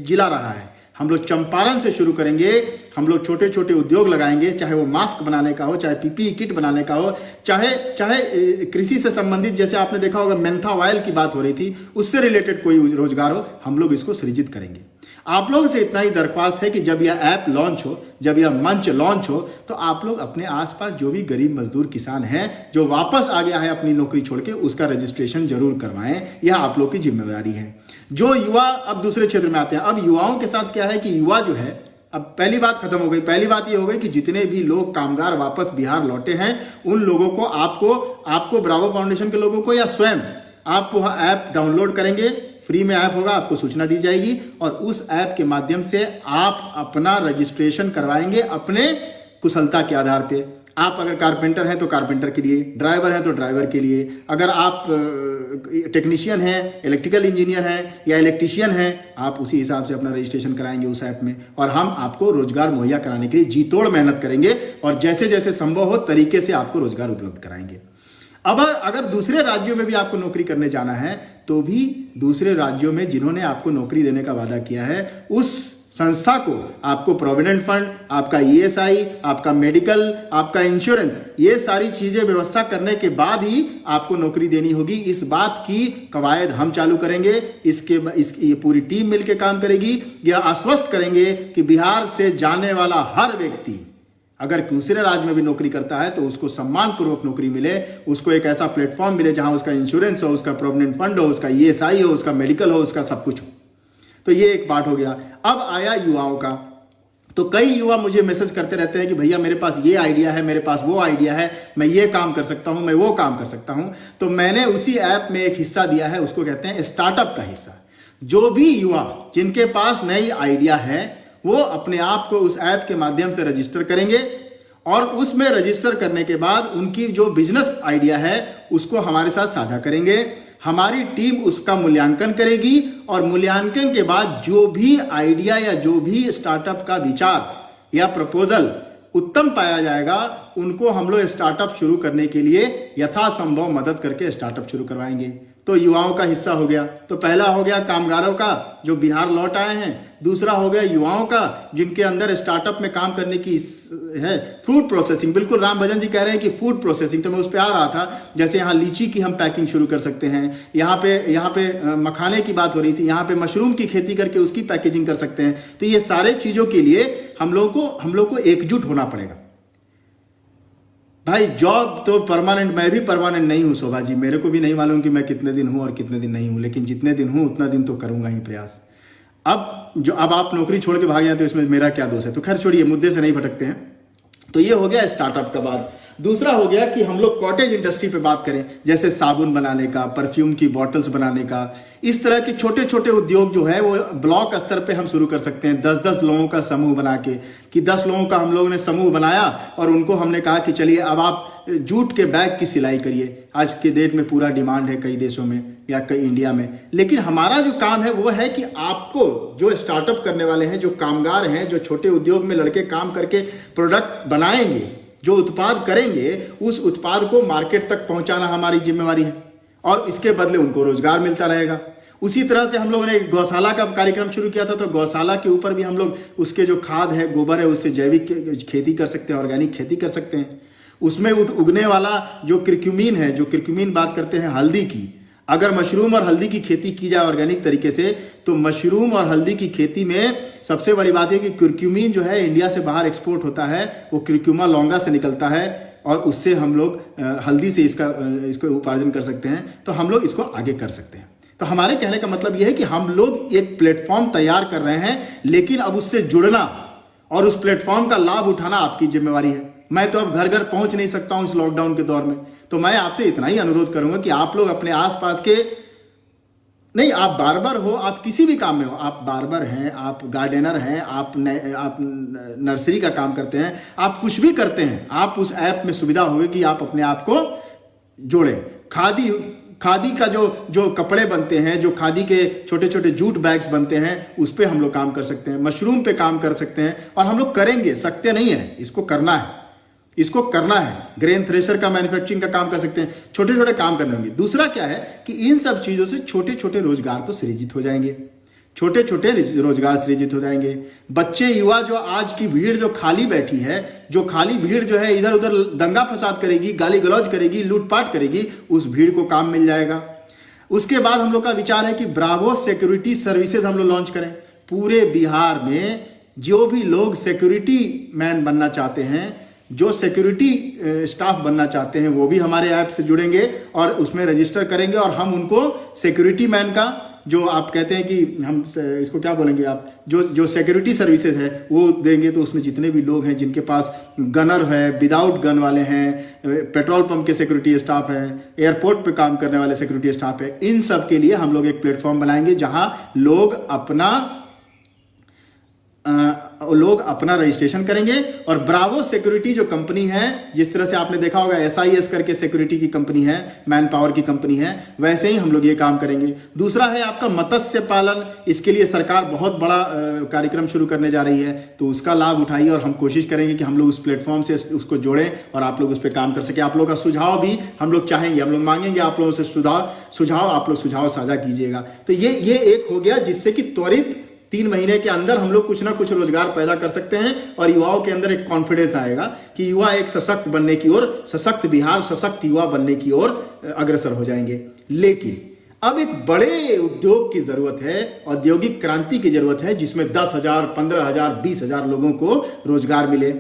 जिला रहा है। हम लोग चंपारण से शुरू करेंगे। हम लोग छोटे छोटे उद्योग लगाएंगे, चाहे वो मास्क बनाने का हो, चाहे पीपीई किट बनाने का हो, चाहे कृषि से संबंधित, जैसे आपने देखा होगा मेंथा ऑयल की बात हो रही थी, उससे रिलेटेड कोई रोजगार हो, हम लोग इसको सृजित करेंगे। आप लोगों से इतना ही दरख्वास्त है कि जब यह ऐप लॉन्च हो, जब यह मंच लॉन्च हो, तो आप लोग अपने आसपास जो भी गरीब मजदूर किसान हैं जो वापस आ गया है अपनी नौकरी छोड़ के, उसका रजिस्ट्रेशन जरूर करवाएं। यह आप लोग की जिम्मेदारी है। जो युवा अब दूसरे क्षेत्र में आते हैं, अब युवाओं के साथ क्या है कि युवा जो है, अब पहली बात खत्म हो गई। पहली बात ये हो गई कि जितने भी लोग कामगार वापस बिहार लौटे हैं उन लोगों को आपको ब्रावो फाउंडेशन के लोगों को या स्वयं आप वह ऐप डाउनलोड करेंगे, फ्री में ऐप होगा, आपको सूचना दी जाएगी और उस ऐप के माध्यम से आप अपना रजिस्ट्रेशन करवाएंगे अपने कुशलता के आधार पे। आप अगर कारपेंटर हैं तो कारपेंटर के लिए, ड्राइवर हैं तो ड्राइवर के लिए, अगर आप टेक्नीशियन हैं, इलेक्ट्रिकल इंजीनियर हैं या इलेक्ट्रीशियन हैं, आप उसी हिसाब से अपना रजिस्ट्रेशन कराएंगे उस ऐप में। और हम आपको रोजगार मुहैया कराने के लिए जी तोड़ मेहनत करेंगे और जैसे जैसे संभव हो तरीके से आपको रोजगार उपलब्ध कराएंगे। अब अगर दूसरे राज्यों में भी आपको नौकरी करने जाना है तो भी दूसरे राज्यों में जिन्होंने आपको नौकरी देने का वादा किया है उस संस्था को आपको प्रोविडेंट फंड, आपका ईएसआई, आपका मेडिकल, आपका इंश्योरेंस, ये सारी चीजें व्यवस्था करने के बाद ही आपको नौकरी देनी होगी। इस बात की कवायद हम चालू करेंगे। ये पूरी टीम मिलकर काम करेगी। यह आश्वस्त करेंगे कि बिहार से जाने वाला हर व्यक्ति अगर दूसरे राज्य में भी नौकरी करता है तो उसको सम्मानपूर्वक नौकरी मिले, उसको एक ऐसा प्लेटफॉर्म मिले जहां उसका इंश्योरेंस हो, उसका प्रोविडेंट फंड हो, उसका ईएसआई हो, उसका मेडिकल हो, उसका सब कुछ हो। तो ये एक पार्ट हो गया। अब आया युवाओं का। तो कई युवा मुझे मैसेज करते रहते हैं कि भैया मेरे पास ये आइडिया है, मेरे पास वो आइडिया है, मैं ये काम कर सकता हूं, मैं वो काम कर सकता हूं। तो मैंने उसी ऐप में एक हिस्सा दिया है, उसको कहते हैं स्टार्टअप का हिस्सा। जो भी युवा जिनके पास नई आइडिया है वो अपने आप को उस ऐप के माध्यम से रजिस्टर करेंगे और उसमें रजिस्टर करने के बाद उनकी जो बिजनेस आइडिया है उसको हमारे साथ साझा करेंगे। हमारी टीम उसका मूल्यांकन करेगी और मूल्यांकन के बाद जो भी आइडिया या जो भी स्टार्टअप का विचार या प्रपोजल उत्तम पाया जाएगा उनको हम लोग स्टार्टअप शुरू करने के लिए यथासंभव मदद करके स्टार्टअप शुरू करवाएंगे। तो युवाओं का हिस्सा हो गया। तो पहला हो गया कामगारों का जो बिहार लौट आए हैं, दूसरा हो गया युवाओं का जिनके अंदर स्टार्टअप में काम करने की है। फूड प्रोसेसिंग, बिल्कुल राम भजन जी कह रहे हैं कि फूड प्रोसेसिंग, तो मैं उस पर आ रहा था। जैसे यहाँ लीची की हम पैकिंग शुरू कर सकते हैं, यहाँ पे मखाने की बात हो रही थी, यहाँ पे मशरूम की खेती करके उसकी पैकेजिंग कर सकते हैं। तो ये सारे चीज़ों के लिए हम लोग को एकजुट होना पड़ेगा भाई। जॉब तो परमानेंट, मैं भी परमानेंट नहीं हूं शोभा जी, मेरे को भी नहीं मालूम कि मैं कितने दिन हूं और कितने दिन नहीं हूं, लेकिन जितने दिन हूं उतना दिन तो करूंगा ही प्रयास। अब आप नौकरी छोड़ के भाग जाए तो इसमें मेरा क्या दोष है। तो खैर छोड़िए, मुद्दे से नहीं भटकते हैं। तो ये हो गया स्टार्टअप का बात। दूसरा हो गया कि हम लोग कॉटेज इंडस्ट्री पे बात करें, जैसे साबुन बनाने का, परफ्यूम की बॉटल्स बनाने का, इस तरह के छोटे छोटे उद्योग जो है वो ब्लॉक स्तर पे हम शुरू कर सकते हैं। 10-10 लोगों का समूह बना के, कि 10 लोगों का हम लोगों ने समूह बनाया और उनको हमने कहा कि चलिए अब आप जूट के बैग की सिलाई करिए। आज के डेट में पूरा डिमांड है कई देशों में या कई इंडिया में। लेकिन हमारा जो काम है वो है कि आपको जो स्टार्टअप करने वाले हैं, जो कामगार हैं, जो छोटे उद्योग में लड़के काम करके प्रोडक्ट बनाएंगे, जो उत्पाद करेंगे, उस उत्पाद को मार्केट तक पहुंचाना हमारी जिम्मेवारी है और इसके बदले उनको रोजगार मिलता रहेगा। उसी तरह से हम लोगों ने गौशाला का कार्यक्रम शुरू किया था। तो गौशाला के ऊपर भी हम लोग उसके जो खाद है, गोबर है, उससे जैविक खेती कर सकते हैं, ऑर्गेनिक खेती कर सकते हैं। उसमें उगने वाला जो क्रिक्यूमिन है, जो क्रिक्यूमिन बात करते हैं हल्दी की, अगर मशरूम और हल्दी की खेती की जाए ऑर्गेनिक तरीके से, तो मशरूम और हल्दी की खेती में सबसे बड़ी बात है कि क्रिक्यूमिन जो है इंडिया से बाहर एक्सपोर्ट होता है, वो क्रिक्यूमा लॉन्गा से निकलता है और उससे हम लोग हल्दी से इसको उपार्जन कर सकते हैं। तो हम लोग इसको आगे कर सकते हैं। तो हमारे कहने का मतलब यह है कि हम लोग एक प्लेटफॉर्म तैयार कर रहे हैं, लेकिन अब उससे जुड़ना और उस प्लेटफॉर्म का लाभ उठाना आपकी जिम्मेवारी है। मैं तो अब घर घर पहुंच नहीं सकता हूं इस लॉकडाउन के दौर में। तो मैं आपसे इतना ही अनुरोध करूंगा कि आप लोग अपने आसपास के, नहीं आप बार्बर हो, आप किसी भी काम में हो, आप बार्बर हैं, आप गार्डनर हैं, आप नर्सरी का काम करते हैं, आप कुछ भी करते हैं, आप उस ऐप में सुविधा होगी कि आप अपने आप को जोड़ें। खादी का जो कपड़े बनते हैं, जो खादी के छोटे छोटे जूट बैग्स बनते हैं, उस पर हम लोग काम कर सकते हैं। मशरूम पे काम कर सकते हैं और हम लोग करेंगे, सकते नहीं है, इसको करना है, इसको करना है। ग्रेन थ्रेशर का मैन्युफैक्चरिंग का काम कर सकते हैं। छोटे छोटे काम करने होंगे। दूसरा क्या है कि इन सब चीजों से छोटे छोटे रोजगार तो सृजित हो जाएंगे, छोटे छोटे रोजगार सृजित हो जाएंगे। बच्चे, युवा, जो आज की भीड़ जो खाली बैठी है, जो खाली भीड़ जो है इधर उधर दंगा फसाद करेगी, गाली गलौज करेगी, लूटपाट करेगी, उस भीड़ को काम मिल जाएगा। उसके बाद हम लोग का विचार है कि ब्रावो सिक्योरिटी सर्विसेज हम लोग लॉन्च करें। पूरे बिहार में जो भी लोग सिक्योरिटी मैन बनना चाहते हैं, जो सिक्योरिटी स्टाफ बनना चाहते हैं, वो भी हमारे ऐप से जुड़ेंगे और उसमें रजिस्टर करेंगे और हम उनको सिक्योरिटी मैन का, जो आप कहते हैं कि हम इसको क्या बोलेंगे आप, जो सिक्योरिटी सर्विसेज है वो देंगे। तो उसमें जितने भी लोग हैं जिनके पास गनर है, विदाउट गन वाले हैं, पेट्रोल पंप के सिक्योरिटी स्टाफ हैं, एयरपोर्ट पे काम करने वाले सिक्योरिटी स्टाफ है, इन सब के लिए हम लोग एक प्लेटफॉर्म बनाएंगे जहां लोग अपना रजिस्ट्रेशन करेंगे। और ब्रावो सिक्योरिटी जो कंपनी है, जिस तरह से आपने देखा होगा SIS करके सिक्योरिटी की कंपनी है, मैन पावर की कंपनी है, वैसे ही हम लोग ये काम करेंगे। दूसरा है आपका मत्स्य पालन। इसके लिए सरकार बहुत बड़ा कार्यक्रम शुरू करने जा रही है, तो उसका लाभ उठाइए और हम कोशिश करेंगे कि हम लोग उस प्लेटफॉर्म से उसको जोड़ें और आप लोग उस पर काम कर सके। आप लोगों का सुझाव भी हम लोग चाहेंगे, हम लोग मांगेंगे आप लोगों से सुझाव, आप लोग सुझाव साझा कीजिएगा। तो ये एक हो गया जिससे कि त्वरित 3 महीने के अंदर हम लोग कुछ ना कुछ रोजगार पैदा कर सकते हैं और युवाओं के अंदर एक कॉन्फिडेंस आएगा कि युवा एक सशक्त बनने की ओर, सशक्त बिहार, सशक्त युवा बनने की ओर अग्रसर हो जाएंगे। लेकिन अब एक बड़े उद्योग की जरूरत है, औद्योगिक क्रांति की जरूरत है, जिसमें 10,000, 15,000, 20,000 लोगों को रोजगार मिले।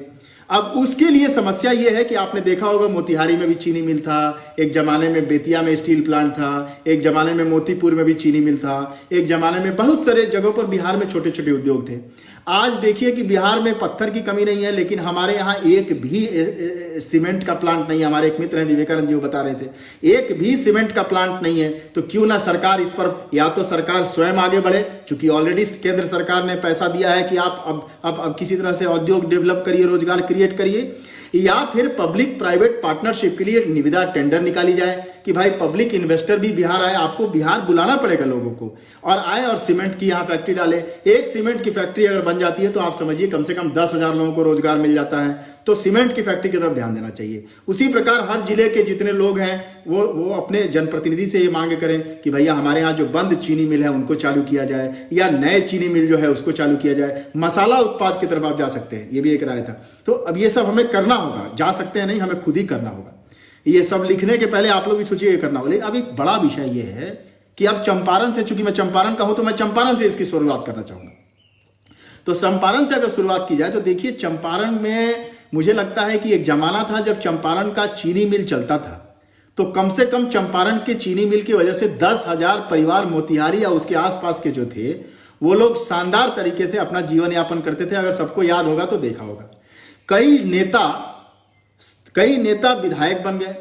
अब उसके लिए समस्या यह है कि आपने देखा होगा मोतिहारी में भी चीनी मिल था, एक जमाने में बेतिया में स्टील प्लांट था, एक जमाने में मोतीपुर में भी चीनी मिल था, एक जमाने में बहुत सारे जगहों पर बिहार में छोटे छोटे उद्योग थे। आज देखिए कि बिहार में पत्थर की कमी नहीं है, लेकिन हमारे यहाँ एक भी सीमेंट का प्लांट नहीं है। हमारे एक मित्र हैं विवेकानंद जी, वो बता रहे थे एक भी सीमेंट का प्लांट नहीं है। तो क्यों ना सरकार इस पर, या तो सरकार स्वयं आगे बढ़े, चूंकि ऑलरेडी केंद्र सरकार ने पैसा दिया है कि आप अब किसी तरह से उद्योग डेवलप करिए, रोजगार क्रिएट करिए, या फिर पब्लिक प्राइवेट पार्टनरशिप के लिए निविदा टेंडर निकाली जाए कि भाई पब्लिक इन्वेस्टर भी बिहार आए, आपको बिहार बुलाना पड़ेगा लोगों को, और आए और सीमेंट की यहाँ फैक्ट्री डाले। एक सीमेंट की फैक्ट्री अगर बन जाती है तो आप समझिए कम से कम 10,000 लोगों को रोजगार मिल जाता है। तो सीमेंट की फैक्ट्री की तरफ ध्यान देना चाहिए। उसी प्रकार हर जिले के जितने लोग हैं वो अपने जनप्रतिनिधि से ये मांग करें कि भैया हमारे यहाँ जो बंद चीनी मिल है उनको चालू किया जाए, या नए चीनी मिल जो है उसको चालू किया जाए। मसाला उत्पाद की तरफ आप जा सकते हैं, ये भी एक राय था। तो अब ये सब हमें करना होगा, जा सकते हैं नहीं, हमें खुद ही करना होगा। ये सब लिखने के पहले आप लोग भी सोचिए ये करना होगा। अब एक बड़ा विषय ये है कि अब चंपारण से, चूंकि मैं चंपारण का हूं तो मैं चंपारण से इसकी शुरुआत करना चाहूंगा। तो चंपारण से अगर शुरुआत की जाए तो देखिए, चंपारण में मुझे लगता है कि एक जमाना था जब चंपारण का चीनी मिल चलता था, तो कम से कम चंपारण के चीनी मिल की वजह से 10,000 परिवार मोतिहारी या उसके आसपास के जो थे वो लोग शानदार तरीके से अपना जीवन यापन करते थे। अगर सबको याद होगा तो देखा होगा, कई नेता विधायक बन गए,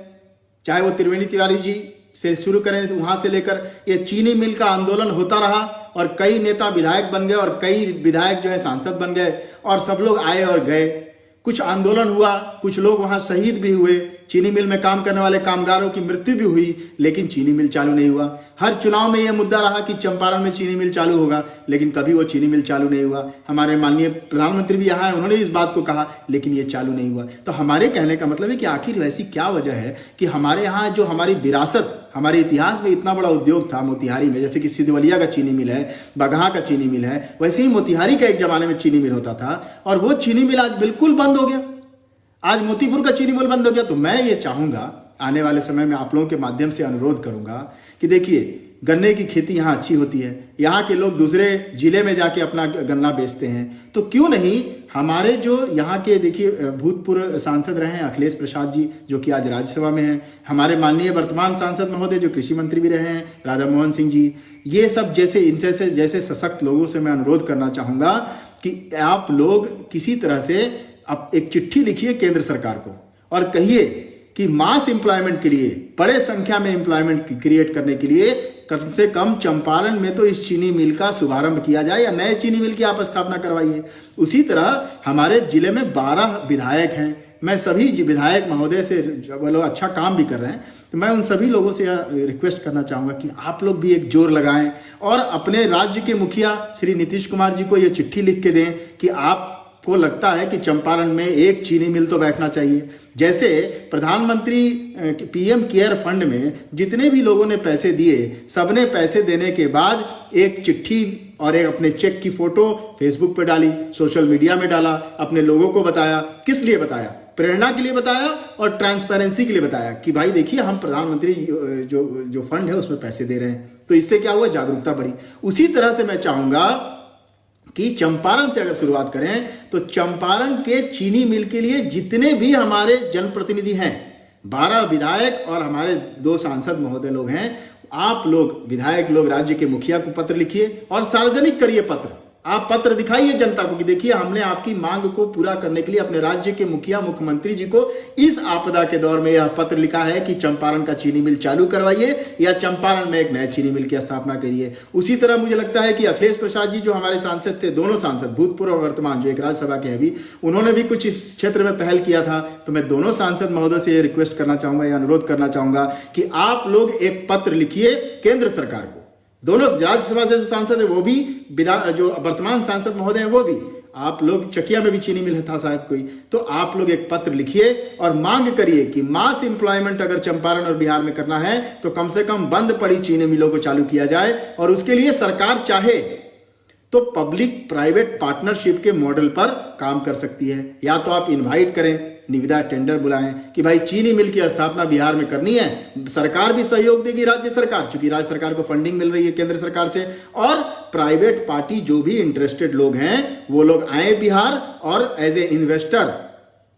चाहे वो त्रिवेणी तिवारी जी से शुरू करें, वहां से लेकर ये चीनी मिल का आंदोलन होता रहा और कई नेता विधायक बन गए और कई विधायक जो है सांसद बन गए, और सब लोग आए और गए। कुछ आंदोलन हुआ, कुछ लोग वहां शहीद भी हुए, चीनी मिल में काम करने वाले कामगारों की मृत्यु भी हुई, लेकिन चीनी मिल चालू नहीं हुआ। हर चुनाव में यह मुद्दा रहा कि चंपारण में चीनी मिल चालू होगा, लेकिन कभी वो चीनी मिल चालू नहीं हुआ। हमारे माननीय प्रधानमंत्री भी यहाँ हैं, उन्होंने इस बात को कहा, लेकिन ये चालू नहीं हुआ। तो हमारे कहने का मतलब है कि आखिर ऐसी क्या वजह है कि हमारे यहाँ जो हमारी विरासत, हमारे इतिहास में इतना बड़ा उद्योग था मोतिहारी में, जैसे कि सिद्धवलिया का चीनी मिल है, बगहा का चीनी मिल है, वैसे ही मोतिहारी का एक जमाने में चीनी मिल होता था, और वो चीनी मिल आज बिल्कुल बंद हो गया। आज मोतीपुर का चीनी मिल बंद हो गया। तो मैं ये चाहूंगा, आने वाले समय में आप लोगों के माध्यम से अनुरोध करूंगा कि देखिए, गन्ने की खेती यहाँ अच्छी होती है, यहाँ के लोग दूसरे जिले में जाके अपना गन्ना बेचते हैं, तो क्यों नहीं हमारे जो यहाँ के, देखिए भूतपूर्व सांसद रहे हैं अखिलेश प्रसाद जी, जो कि आज राज्यसभा में हैं, हमारे माननीय वर्तमान सांसद महोदय जो कृषि मंत्री भी रहे हैं राधा मोहन सिंह जी, ये सब जैसे सशक्त लोगों से मैं अनुरोध करना चाहूंगा कि आप लोग किसी तरह से आप एक चिट्ठी लिखिए केंद्र सरकार को और कहिए कि मास एम्प्लॉयमेंट के लिए, बड़े संख्या में एम्प्लॉयमेंट क्रिएट करने के लिए कम से कम चंपारण में तो इस चीनी मिल का शुभारंभ किया जाए, या नए चीनी मिल की आप स्थापना करवाइए। उसी तरह हमारे जिले में 12 विधायक हैं, मैं सभी विधायक महोदय से, वो लोग अच्छा काम भी कर रहे हैं, तो मैं उन सभी लोगों से रिक्वेस्ट करना चाहूँगा कि आप लोग भी एक जोर लगाएं और अपने राज्य के मुखिया श्री नीतीश कुमार जी को ये चिट्ठी लिख के दें कि आपको लगता है कि चंपारण में एक चीनी मिल तो बैठना चाहिए। जैसे प्रधानमंत्री पीएम केयर फंड में जितने भी लोगों ने पैसे दिए, सबने पैसे देने के बाद एक चिट्ठी और एक अपने चेक की फोटो फेसबुक पे डाली, सोशल मीडिया में डाला, अपने लोगों को बताया। किस लिए बताया? प्रेरणा के लिए बताया और ट्रांसपेरेंसी के लिए बताया कि भाई देखिए, हम प्रधानमंत्री जो फंड है उसमें पैसे दे रहे हैं। तो इससे क्या हुआ? जागरूकता बढ़ी। उसी तरह से मैं चाहूंगा कि चंपारण से अगर शुरुआत करें तो चंपारण के चीनी मिल के लिए जितने भी हमारे जनप्रतिनिधि हैं, 12 विधायक और हमारे 2 सांसद महोदय लोग हैं, आप लोग विधायक लोग राज्य के मुखिया को पत्र लिखिए और सार्वजनिक करिए पत्र। आप पत्र दिखाइए जनता को कि देखिए, हमने आपकी मांग को पूरा करने के लिए अपने राज्य के मुखिया मुख्यमंत्री जी को इस आपदा के दौर में यह पत्र लिखा है कि चंपारण का चीनी मिल चालू करवाइए या चंपारण में एक नए चीनी मिल की स्थापना करिए। उसी तरह मुझे लगता है कि अखिलेश प्रसाद जी जो हमारे सांसद थे, दोनों सांसद भूतपूर्व और वर्तमान, जो एक राज्यसभा के हैं अभी, उन्होंने भी कुछ इस क्षेत्र में पहल किया था। तो मैं दोनों सांसद महोदय से रिक्वेस्ट करना चाहूंगा या अनुरोध करना चाहूंगा कि आप लोग एक पत्र लिखिए केंद्र सरकार को। दोनों राज्यसभा से जो सांसद है वो भी, जो वर्तमान सांसद महोदय हैं वो भी, आप लोग, चकिया में भी चीनी मिल था शायद कोई, तो आप लोग एक पत्र लिखिए और मांग करिए कि मास एम्प्लॉयमेंट अगर चंपारण और बिहार में करना है तो कम से कम बंद पड़ी चीनी मिलों को चालू किया जाए। और उसके लिए सरकार चाहे तो पब्लिक प्राइवेट पार्टनरशिप के मॉडल पर काम कर सकती है। या तो आप इनवाइट करें, निविदा टेंडर बुलाएं कि भाई चीनी मिल की स्थापना बिहार में करनी है, सरकार भी सहयोग देगी, राज्य सरकार, चूंकि राज्य सरकार को फंडिंग मिल रही है केंद्र सरकार से, और प्राइवेट पार्टी जो भी इंटरेस्टेड लोग हैं वो लोग आए बिहार और एज ए इन्वेस्टर,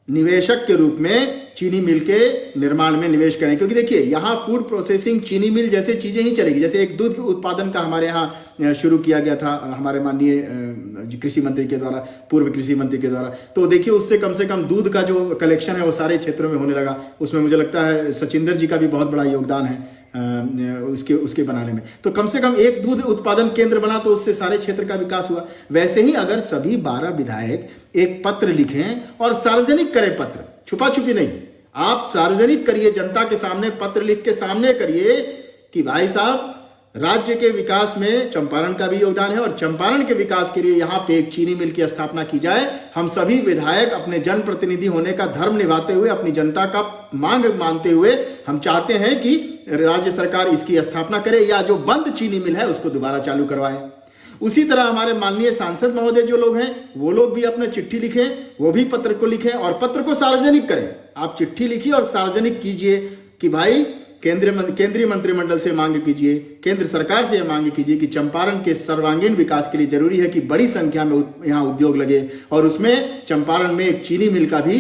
निवेशक के रूप में चीनी मिल के निर्माण में निवेश करें। क्योंकि देखिए, यहाँ फूड प्रोसेसिंग, चीनी मिल जैसे चीजें ही चलेगी। जैसे एक दूध उत्पादन का हमारे यहाँ शुरू किया गया था हमारे माननीय कृषि मंत्री के द्वारा, पूर्व कृषि मंत्री के द्वारा, तो देखिए उससे कम से कम दूध का जो कलेक्शन है वो सारे क्षेत्रों में होने लगा। उसमें मुझे लगता है सचिंदर जी का भी बहुत बड़ा योगदान है उसके बनाने में। तो कम से कम एक दूध उत्पादन केंद्र बना तो उससे सारे क्षेत्र का विकास हुआ। वैसे ही अगर सभी 12 विधायक एक पत्र लिखें और सार्वजनिक करें, पत्र छुपा छुपी नहीं, आप सार्वजनिक करिए, जनता के सामने पत्र लिख के सामने करिए कि भाई साहब राज्य के विकास में चंपारण का भी योगदान है और चंपारण के विकास के लिए यहाँ पे एक चीनी मिल की स्थापना की जाए। हम सभी विधायक अपने जनप्रतिनिधि होने का धर्म निभाते हुए, अपनी जनता का मांग मानते हुए हम चाहते हैं कि राज्य सरकार इसकी स्थापना करे या जो बंद चीनी मिल है उसको दोबारा चालू करवाए। उसी तरह हमारे माननीय सांसद महोदय जो लोग हैं वो लोग भी अपने चिट्ठी लिखें, वो भी पत्र को लिखें और पत्र को सार्वजनिक करें। आप चिट्ठी लिखिए और सार्वजनिक कीजिए कि भाई केंद्रीय मंत्रिमंडल से मांग कीजिए, केंद्र सरकार से मांग कीजिए कि चंपारण के सर्वांगीण विकास के लिए जरूरी है कि बड़ी संख्या में यहाँ उद्योग लगे और उसमें चंपारण में एक चीनी मिल का भी,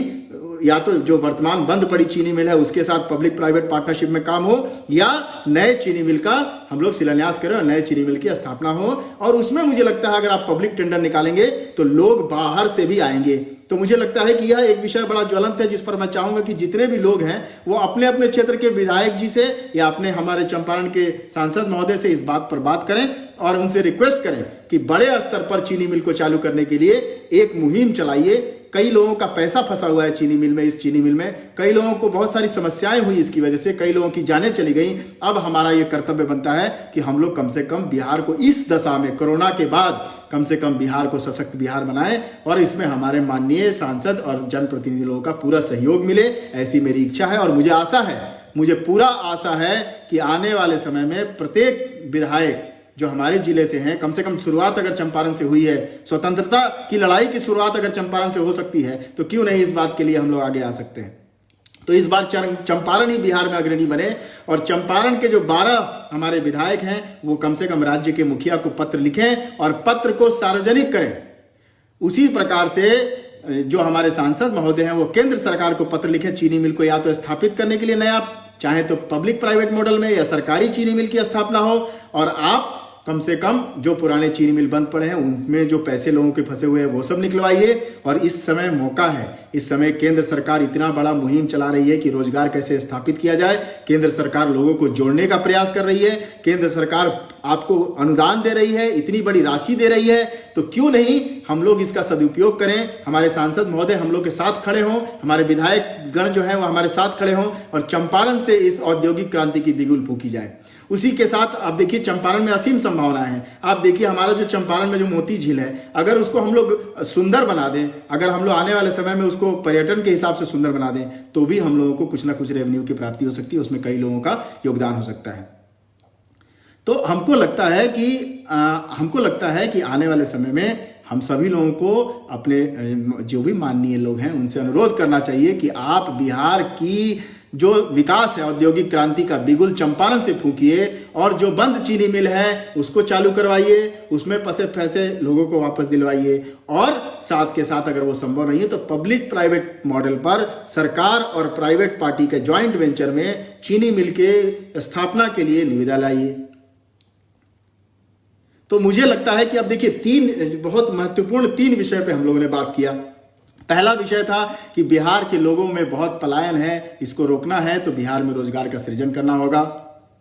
या तो जो वर्तमान बंद पड़ी चीनी मिल है उसके साथ पब्लिक प्राइवेट पार्टनरशिप में काम हो या नए चीनी मिल का हम लोग शिलान्यास करें और नए चीनी मिल की स्थापना हो। और उसमें मुझे लगता है अगर आप पब्लिक टेंडर निकालेंगे तो लोग बाहर से भी आएंगे। तो मुझे लगता है कि यह एक विषय बड़ा ज्वलंत है जिस पर मैं चाहूंगा कि जितने भी लोग हैं वो अपने अपने क्षेत्र के विधायक जी से या अपने हमारे चंपारण के सांसद महोदय से इस बात पर बात करें और उनसे रिक्वेस्ट करें कि बड़े स्तर पर चीनी मिल को चालू करने के लिए एक मुहिम चलाइए। कई लोगों का पैसा फंसा हुआ है चीनी मिल में, इस चीनी मिल में कई लोगों को बहुत सारी समस्याएं हुई इसकी वजह से, कई लोगों की जानें चली गई। अब हमारा ये कर्तव्य बनता है कि हम लोग कम से कम बिहार को इस दशा में, कोरोना के बाद कम से कम बिहार को सशक्त बिहार बनाएं और इसमें हमारे माननीय सांसद और जनप्रतिनिधि लोगों का पूरा सहयोग मिले, ऐसी मेरी इच्छा है। और मुझे आशा है, मुझे पूरा आशा है कि आने वाले समय में प्रत्येक विधायक जो हमारे जिले से हैं, कम से कम शुरुआत अगर चंपारण से हुई है, स्वतंत्रता की लड़ाई की शुरुआत अगर चंपारण से हो सकती है तो क्यों नहीं इस बात के लिए हम लोग आगे आ सकते हैं। तो इस बार चंपारण ही बिहार में अग्रणी बने और चंपारण के जो 12 हमारे विधायक हैं वो कम से कम राज्य के मुखिया को पत्र लिखें और पत्र को सार्वजनिक करें। उसी प्रकार से जो हमारे सांसद महोदय हैं वो केंद्र सरकार को पत्र लिखें, चीनी मिल को या तो स्थापित करने के लिए नया, चाहे तो पब्लिक प्राइवेट मॉडल में या सरकारी चीनी मिल की स्थापना हो, और आप कम से कम जो पुराने चीनी मिल बंद पड़े हैं उनमें जो पैसे लोगों के फंसे हुए हैं वो सब निकलवाइए। और इस समय मौका है, इस समय केंद्र सरकार इतना बड़ा मुहिम चला रही है कि रोजगार कैसे स्थापित किया जाए। केंद्र सरकार लोगों को जोड़ने का प्रयास कर रही है, केंद्र सरकार आपको अनुदान दे रही है, इतनी बड़ी राशि दे रही है, तो क्यों नहीं हम लोग इसका सदुपयोग करें। हमारे सांसद महोदय हम लोग के साथ खड़े हों, हमारे विधायक गण जो है वो हमारे साथ खड़े हों और चंपारण से इस औद्योगिक क्रांति की बिगुल फूकी जाए। उसी के साथ आप देखिए चंपारण में असीम संभावनाएं हैं। आप देखिए हमारा जो चंपारण में जो मोती झील है, अगर उसको हम लोग सुंदर बना दें, अगर हम लोग आने वाले समय में उसको पर्यटन के हिसाब से सुंदर बना दें तो भी हम लोगों को कुछ ना कुछ रेवेन्यू की प्राप्ति हो सकती है, उसमें कई लोगों का योगदान हो सकता है। तो हमको लगता है कि आने वाले समय में हम सभी लोगों को अपने जो भी माननीय लोग हैं उनसे अनुरोध करना चाहिए कि आप बिहार की जो विकास है, औद्योगिक क्रांति का बिगुल चंपारण से फूंकिए और जो बंद चीनी मिल है उसको चालू करवाइए, उसमें फंसे फैसे लोगों को वापस दिलवाइए और साथ के साथ अगर वो संभव नहीं है तो पब्लिक प्राइवेट मॉडल पर सरकार और प्राइवेट पार्टी के ज्वाइंट वेंचर में चीनी मिल के स्थापना के लिए निविदा लाइए। तो मुझे लगता है कि अब देखिए बहुत महत्वपूर्ण 3 विषय पे हम लोगों ने बात किया। पहला विषय था कि बिहार के लोगों में बहुत पलायन है, इसको रोकना है तो बिहार में रोजगार का सृजन करना होगा,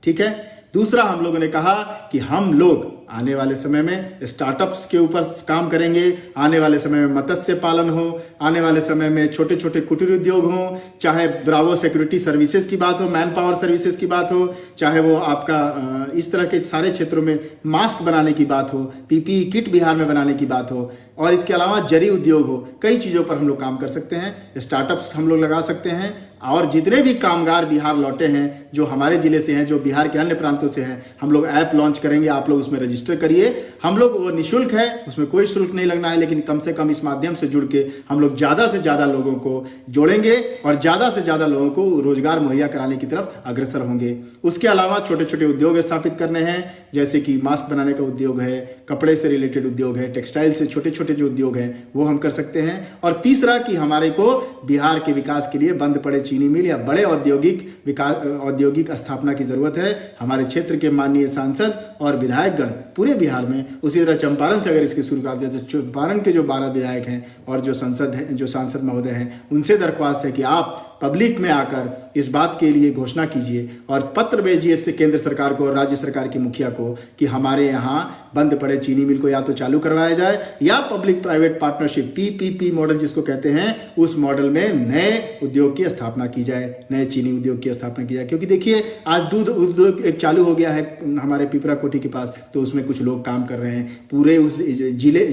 ठीक है। दूसरा हम लोगों ने कहा कि हम लोग आने वाले समय में स्टार्टअप्स के ऊपर काम करेंगे, आने वाले समय में मत्स्य पालन हो, आने वाले समय में छोटे छोटे कुटीर उद्योग हो, चाहे ब्रावो सिक्योरिटी सर्विसेज की बात हो, मैन पावर सर्विसेज की बात हो, चाहे वो आपका इस तरह के सारे क्षेत्रों में मास्क बनाने की बात हो, पीपीई किट बिहार में बनाने की बात हो, और इसके अलावा जरी उद्योग हो, कई चीज़ों पर हम लोग काम कर सकते हैं, स्टार्टअप्स हम लोग लगा सकते हैं। और जितने भी कामगार बिहार लौटे हैं जो हमारे जिले से हैं, जो बिहार के अन्य प्रांतों से हैं, हम लोग ऐप लॉन्च करेंगे, आप लोग उसमें रजिस्टर करिए। हम लोग वो निःशुल्क है, उसमें कोई शुल्क नहीं लगना है, लेकिन कम से कम इस माध्यम से जुड़ के हम लोग ज़्यादा से ज़्यादा लोगों को जोड़ेंगे और ज़्यादा से ज़्यादा लोगों को रोजगार मुहैया कराने की तरफ अग्रसर होंगे। उसके अलावा छोटे छोटे उद्योग स्थापित करने हैं, जैसे कि मास्क बनाने का उद्योग है, कपड़े से रिलेटेड उद्योग है, टेक्सटाइल से छोटे छोटे जो उद्योग हैं वो हम कर सकते हैं। और तीसरा कि हमारे को बिहार के विकास के लिए बंद पड़े चीनी मिल या बड़े औद्योगिक स्थापना की जरूरत है। हमारे क्षेत्र के माननीय सांसद और विधायकगण पूरे बिहार में, उसी तरह चंपारण से अगर इसकी शुरुआत है तो चंपारण के जो 12 विधायक हैं और जो सांसद महोदय हैं उनसे दरख्वास्त है कि आप पब्लिक में आकर इस बात के लिए घोषणा कीजिए और पत्र भेजिए इससे केंद्र सरकार को और राज्य सरकार के मुखिया को कि हमारे यहाँ बंद पड़े चीनी मिल को या तो चालू करवाया जाए या public private partnership PPP model जिसको कहते हैं उस मॉडल में नए उद्योग की स्थापना की जाए, नए चीनी उद्योग की स्थापना की जाए। क्योंकि देखिए आज दूध उद्योग एक चालू हो गया है हमारे पिपरा कोठी के पास, तो उसमें कुछ लोग काम कर रहे हैं। पूरे उस जिले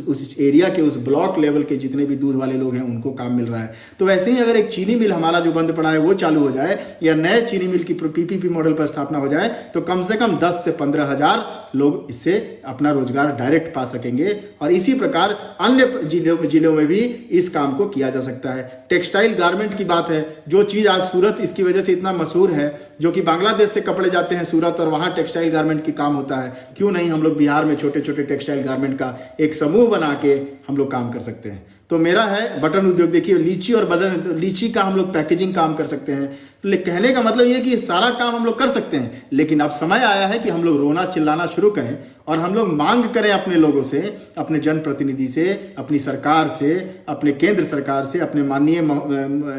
उस एरिया के उस ब्लॉक लेवल के जितने भी दूध वाले लोग हैं उनको काम मिल रहा है। तो वैसे ही अगर एक चीनी मिल हमारा जो बंद पड़ा है वो चालू हो जाए या नए चीनी मिल की PPP मॉडल पर स्थापना हो जाए तो कम से कम 10 से 15 हजार लोग इससे अपना रोजगार डायरेक्ट पा सकेंगे। और इसी प्रकार अन्य जिलों में भी इस काम को किया जा सकता है। टेक्सटाइल गारमेंट की बात है, जो चीज आज सूरत इसकी वजह से इतना मशहूर है, जो कि बांग्लादेश से कपड़े जाते हैं सूरत और वहां टेक्सटाइल गारमेंट की काम होता है, क्यों नहीं हम लोग बिहार में छोटे छोटे टेक्सटाइल गारमेंट का एक समूह बना के हम लोग काम कर सकते हैं। तो मेरा है बटन उद्योग। देखिए लीची और बटन, लीची का हम लोग पैकेजिंग काम कर सकते हैं। कहने का मतलब ये कि सारा काम हम लोग कर सकते हैं, लेकिन अब समय आया है कि हम लोग रोना चिल्लाना शुरू करें और हम लोग मांग करें अपने लोगों से, अपने जनप्रतिनिधि से, अपनी सरकार से, अपने केंद्र सरकार से, अपने माननीय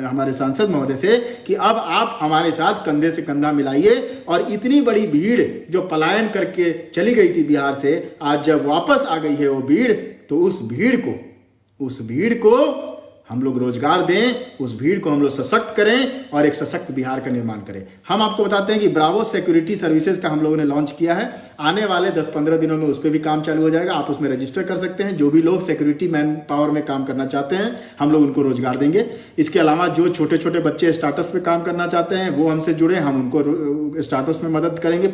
हमारे सांसद महोदय से कि अब आप हमारे साथ कंधे से कंधा मिलाइए और इतनी बड़ी भीड़ जो पलायन करके चली गई थी बिहार से, आज जब वापस आ गई है वो भीड़, तो उस भीड़ को हम लोग रोजगार दें, उस भीड़ को हम लोग सशक्त करें और एक सशक्त बिहार का निर्माण करें। हम आपको बताते हैं कि ब्रावो सिक्योरिटी सर्विसेज का हम लोगों ने लॉन्च किया है। आने वाले 10-15 दिनों में उस पर भी काम चालू हो जाएगा। आप उसमें रजिस्टर कर सकते हैं। जो भी लोग सिक्योरिटी मैन पावर में काम करना चाहते हैं हम लोग उनको रोजगार देंगे। इसके अलावा जो छोटे छोटे बच्चे स्टार्टअप्स पे काम करना चाहते हैं वो हमसे जुड़े, हम उनको स्टार्टअप्स में मदद करेंगे।